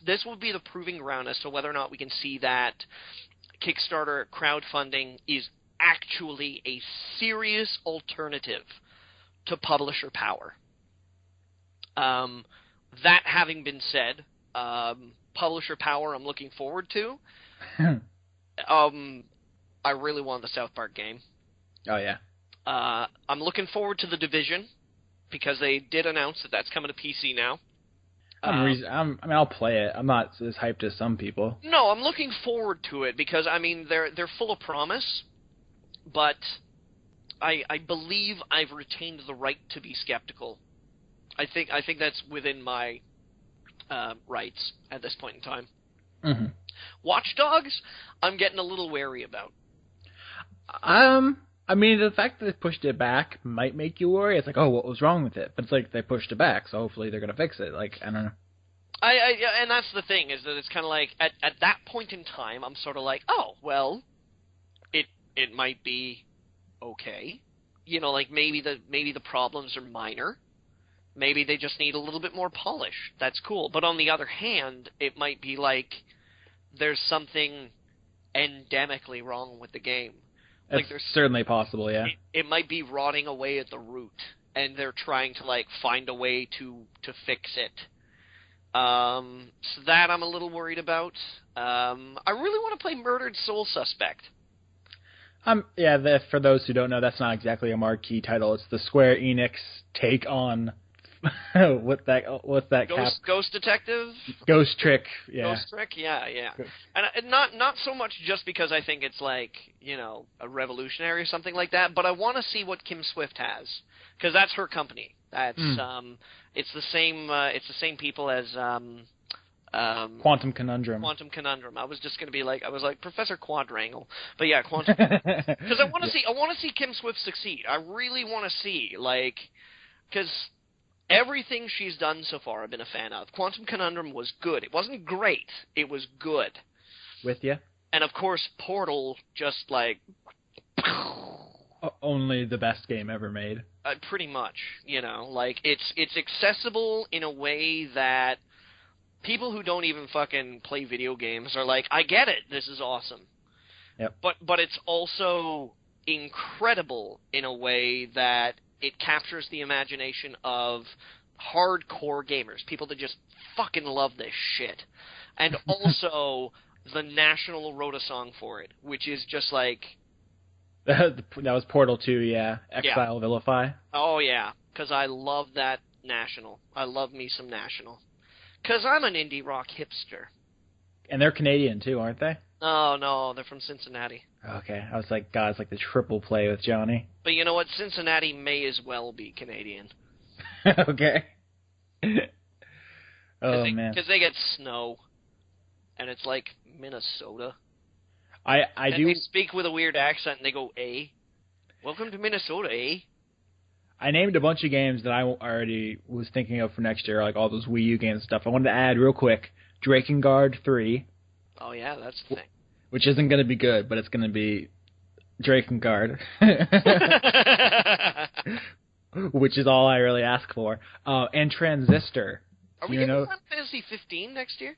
S1: this will be the proving ground as to whether or not we can see that Kickstarter crowdfunding is actually a serious alternative to publisher power. That having been said, publisher power I'm looking forward to. I really want the South Park game.
S2: Oh, yeah.
S1: I'm looking forward to The Division, because they did announce that that's coming to PC now.
S2: I'll play it. I'm not as hyped as some people.
S1: No, I'm looking forward to it, because, they're full of promise, but I believe I've retained the right to be skeptical. I think that's within my rights at this point in time.
S2: Mm-hmm.
S1: Watch Dogs, I'm getting a little wary about.
S2: The fact that they pushed it back might make you worry. It's what was wrong with it? But it's they pushed it back, so hopefully they're going to fix it. I don't know.
S1: And that's the thing, is that it's kind of at that point in time, I'm sort of oh, well, it might be okay. Maybe the problems are minor. maybe they just need a little bit more polish. That's cool. But on the other hand, it might be like there's something endemically wrong with the game.
S2: That's
S1: like there's
S2: certainly possible, yeah.
S1: It might be rotting away at the root, and they're trying to like find a way to fix it. So that I'm a little worried about. I really want to play Murdered Soul Suspect.
S2: Yeah, for those who don't know, that's not exactly a marquee title. It's the Square Enix take on what's that
S1: Ghost Detective?
S2: Ghost Trick, yeah.
S1: Ghost Trick, yeah. And not so much just because I think it's like, a revolutionary or something like that, but I want to see what Kim Swift has, because that's her company. That's it's the same people as
S2: Quantum Conundrum.
S1: Quantum Conundrum. I was just going to be like, Professor Quadrangle, but yeah, Quantum. Because I want to see Kim Swift succeed. I really want to see, because everything she's done so far I've been a fan of. Quantum Conundrum was good. It wasn't great. It was good.
S2: With you.
S1: And of course, Portal just
S2: only the best game ever made.
S1: Pretty much, it's accessible in a way that people who don't even fucking play video games are like, I get it, this is awesome.
S2: Yep.
S1: But it's also incredible in a way that it captures the imagination of hardcore gamers, people that just fucking love this shit. And also, the National wrote a song for it, which is just like...
S2: That was Portal 2, yeah. Exile Vilify.
S1: Oh, yeah, because I love that National. I love me some National. Because I'm an indie rock hipster.
S2: And they're Canadian, too, aren't they?
S1: Oh, no, they're from Cincinnati.
S2: Okay, I was like, God, it's like the triple play with Johnny.
S1: But you know what? Cincinnati may as well be Canadian.
S2: Okay. Man.
S1: Because they get snow. And it's like Minnesota.
S2: I do.
S1: They speak with a weird accent, and they go, "Eh? Welcome to Minnesota, eh?"
S2: I named a bunch of games that I already was thinking of for next year, like all those Wii U games and stuff. I wanted to add real quick, Drakengard 3.
S1: Oh yeah, that's the thing.
S2: Which isn't going to be good, but it's going to be Drakengard. Which is all I really ask for. And Transistor.
S1: Are we getting Final Fantasy 15 next year?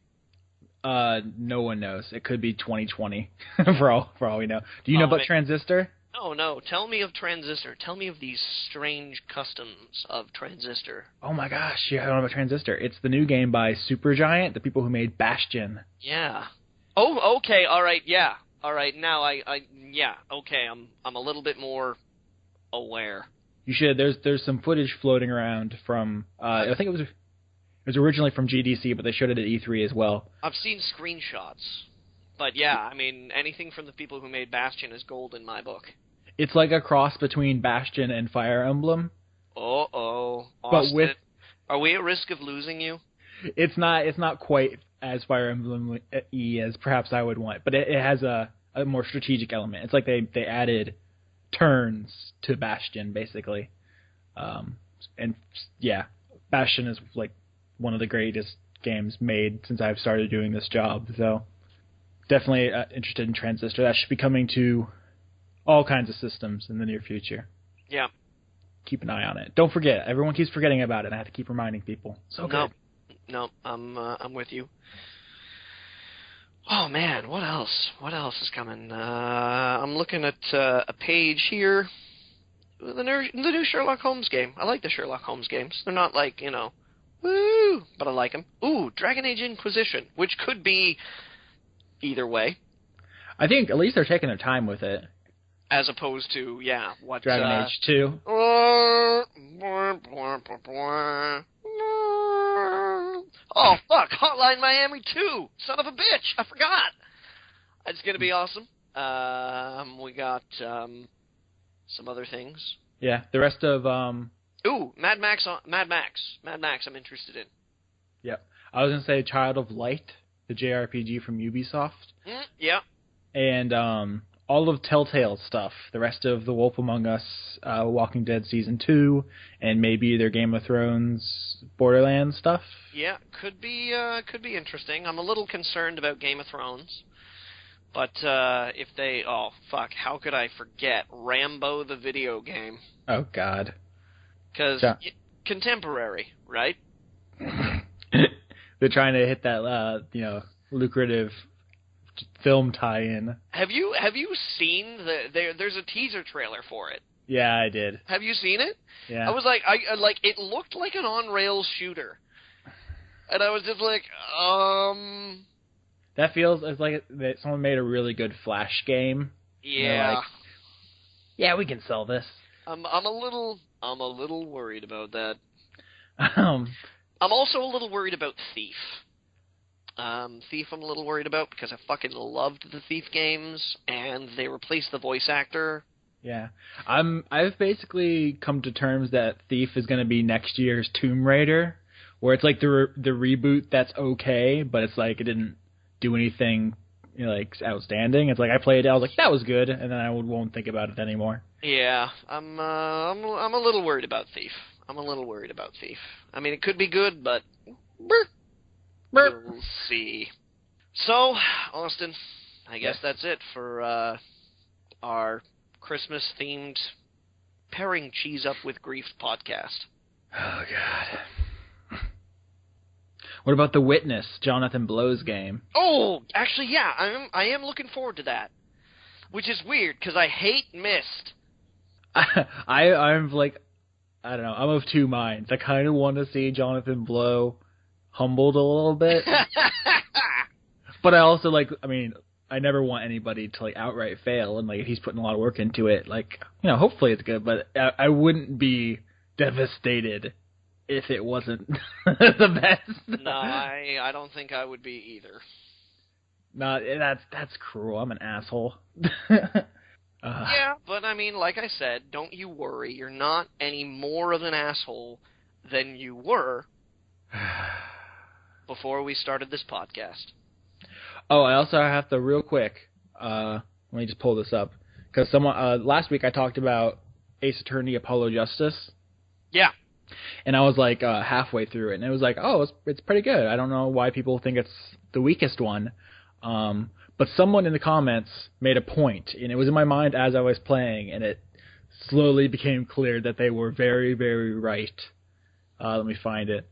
S2: No one knows. It could be 2020 for all we know. Do you know about Transistor?
S1: No. Tell me of Transistor. Tell me of these strange customs of Transistor.
S2: Oh my gosh, you don't know about Transistor. It's the new game by Supergiant, the people who made Bastion.
S1: Yeah. Oh, okay. All right. Yeah. All right. Now yeah. Okay. I'm a little bit more aware.
S2: You should. There's some footage floating around from. I think it was originally from GDC, but they showed it at E3 as well.
S1: I've seen screenshots. But yeah, I mean, anything from the people who made Bastion is gold in my book.
S2: It's like a cross between Bastion and Fire Emblem.
S1: Austin,
S2: but
S1: are we at risk of losing you?
S2: It's not quite as Fire Emblem-y as perhaps I would want, but it has a more strategic element. It's like they added turns to Bastion, basically. And yeah, Bastion is like one of the greatest games made since I've started doing this job, so definitely interested in Transistor. That should be coming to all kinds of systems in the near future.
S1: Yeah.
S2: Keep an eye on it. Don't forget. Everyone keeps forgetting about it, and I have to keep reminding people. So good.
S1: No, I'm with you. Oh man, what else? What else is coming? I'm looking at a page here. The new Sherlock Holmes game. I like the Sherlock Holmes games. They're not like, woo, but I like them. Ooh, Dragon Age Inquisition, which could be either way.
S2: I think at least they're taking their time with it.
S1: As opposed to, what...
S2: Dragon Age 2.
S1: Oh, fuck! Hotline Miami 2! Son of a bitch! I forgot! It's gonna be awesome. We got, some other things.
S2: Yeah, the rest of,
S1: Ooh, Mad Max, I'm interested in.
S2: Yep. I was gonna say Child of Light, the JRPG from Ubisoft.
S1: Yeah.
S2: And, all of Telltale's stuff. The rest of The Wolf Among Us, Walking Dead Season 2, and maybe their Game of Thrones Borderlands stuff.
S1: Yeah, could be interesting. I'm a little concerned about Game of Thrones. But if they... Oh, fuck. How could I forget Rambo the video game?
S2: Oh, God.
S1: Because contemporary, right?
S2: They're trying to hit that, lucrative film tie-in.
S1: Have you seen there's a teaser trailer for it?
S2: Yeah, I did.
S1: Have you seen it?
S2: Yeah.
S1: I was like, it looked like an on-rails shooter. And I was just like,
S2: That feels it's like that someone made a really good Flash game.
S1: Yeah.
S2: Like, yeah, we can sell this.
S1: I'm a little worried about that.
S2: Um,
S1: I'm also a little worried about Thief. Thief I'm a little worried about because I fucking loved the Thief games, and they replaced the voice actor.
S2: Yeah. I've basically come to terms that Thief is going to be next year's Tomb Raider, where it's like the reboot that's okay, but it's like it didn't do anything like outstanding. It's like I played it, I was like that was good, and then I won't think about it anymore.
S1: Yeah, I'm a little worried about Thief. I mean, it could be good, but we'll see. So, Austin, I guess that's it for our Christmas-themed Pairing Cheese Up with Grief podcast.
S2: Oh, God. What about The Witness, Jonathan Blow's game?
S1: Oh, actually, yeah, I am looking forward to that. Which is weird, because I hate Myst.
S2: I'm like, I don't know, I'm of two minds. I kind of want to see Jonathan Blow humbled a little bit. But I also, I never want anybody to, outright fail, and, if he's putting a lot of work into it, hopefully it's good, but I wouldn't be devastated if it wasn't the best.
S1: No, I don't think I would be either.
S2: No, that's cruel. I'm an asshole.
S1: Yeah, but I mean, like I said, don't you worry. You're not any more of an asshole than you were before we started this podcast.
S2: Oh, I also have to real quick. Let me just pull this up because someone last week I talked about Ace Attorney Apollo Justice.
S1: Yeah.
S2: And I was halfway through it, and it was it's pretty good. I don't know why people think it's the weakest one. But someone in the comments made a point, and it was in my mind as I was playing, and it slowly became clear that they were very, very right. Let me find it.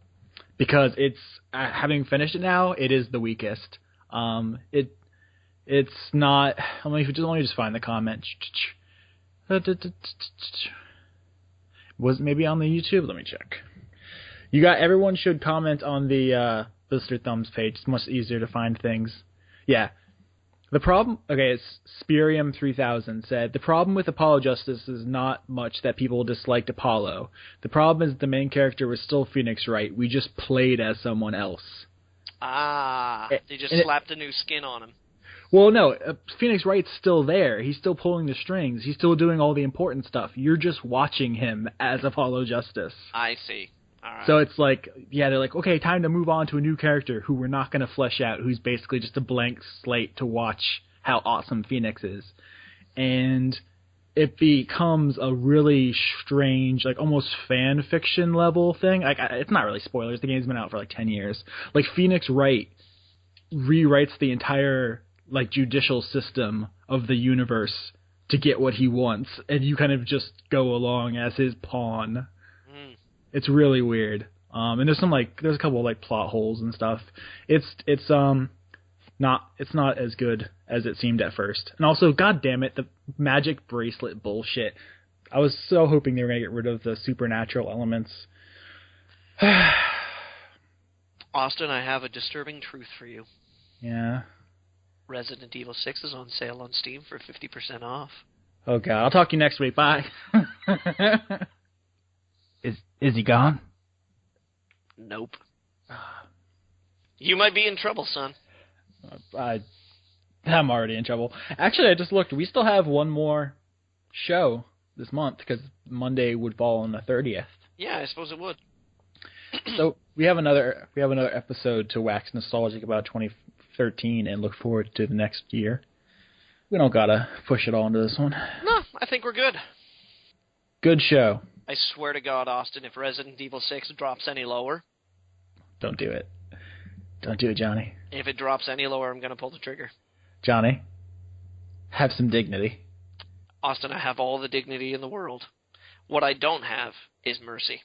S2: Because it's, having finished it now, it is the weakest. It's not, let me just find the comment. Was it maybe on the YouTube? Let me check. Everyone should comment on the Blister Thumbs page. It's much easier to find things. Yeah. The problem, it's Spurium 3000 said, the problem with Apollo Justice is not much that people disliked Apollo. The problem is the main character was still Phoenix Wright. We just played as someone else.
S1: They just slapped a new skin on him.
S2: Well, no, Phoenix Wright's still there. He's still pulling the strings. He's still doing all the important stuff. You're just watching him as Apollo Justice.
S1: I see. All right.
S2: So it's they're like, okay, time to move on to a new character who we're not going to flesh out, who's basically just a blank slate to watch how awesome Phoenix is. And it becomes a really strange, almost fan fiction level thing. It's not really spoilers. The game's been out for 10 years. Phoenix Wright rewrites the entire judicial system of the universe to get what he wants, and you kind of just go along as his pawn. It's really weird. And there's there's a couple of plot holes and stuff. It's not as good as it seemed at first. And also, god damn it, the magic bracelet bullshit. I was so hoping they were going to get rid of the supernatural elements.
S1: Austin, I have a disturbing truth for you.
S2: Yeah.
S1: Resident Evil 6 is on sale on Steam for 50% off.
S2: Oh god, I'll talk to you next week. Bye. Is he gone?
S1: Nope. You might be in trouble, son.
S2: I'm already in trouble. Actually, I just looked. We still have one more show this month because Monday would fall on the 30th.
S1: Yeah, I suppose it would.
S2: So we have another episode to wax nostalgic about 2013 and look forward to the next year. We don't gotta push it all into this one.
S1: No, I think we're good.
S2: Good show.
S1: I swear to God, Austin, if Resident Evil 6 drops any lower...
S2: Don't do it. Don't do it, Johnny.
S1: If it drops any lower, I'm going to pull the trigger.
S2: Johnny, have some dignity.
S1: Austin, I have all the dignity in the world. What I don't have is mercy.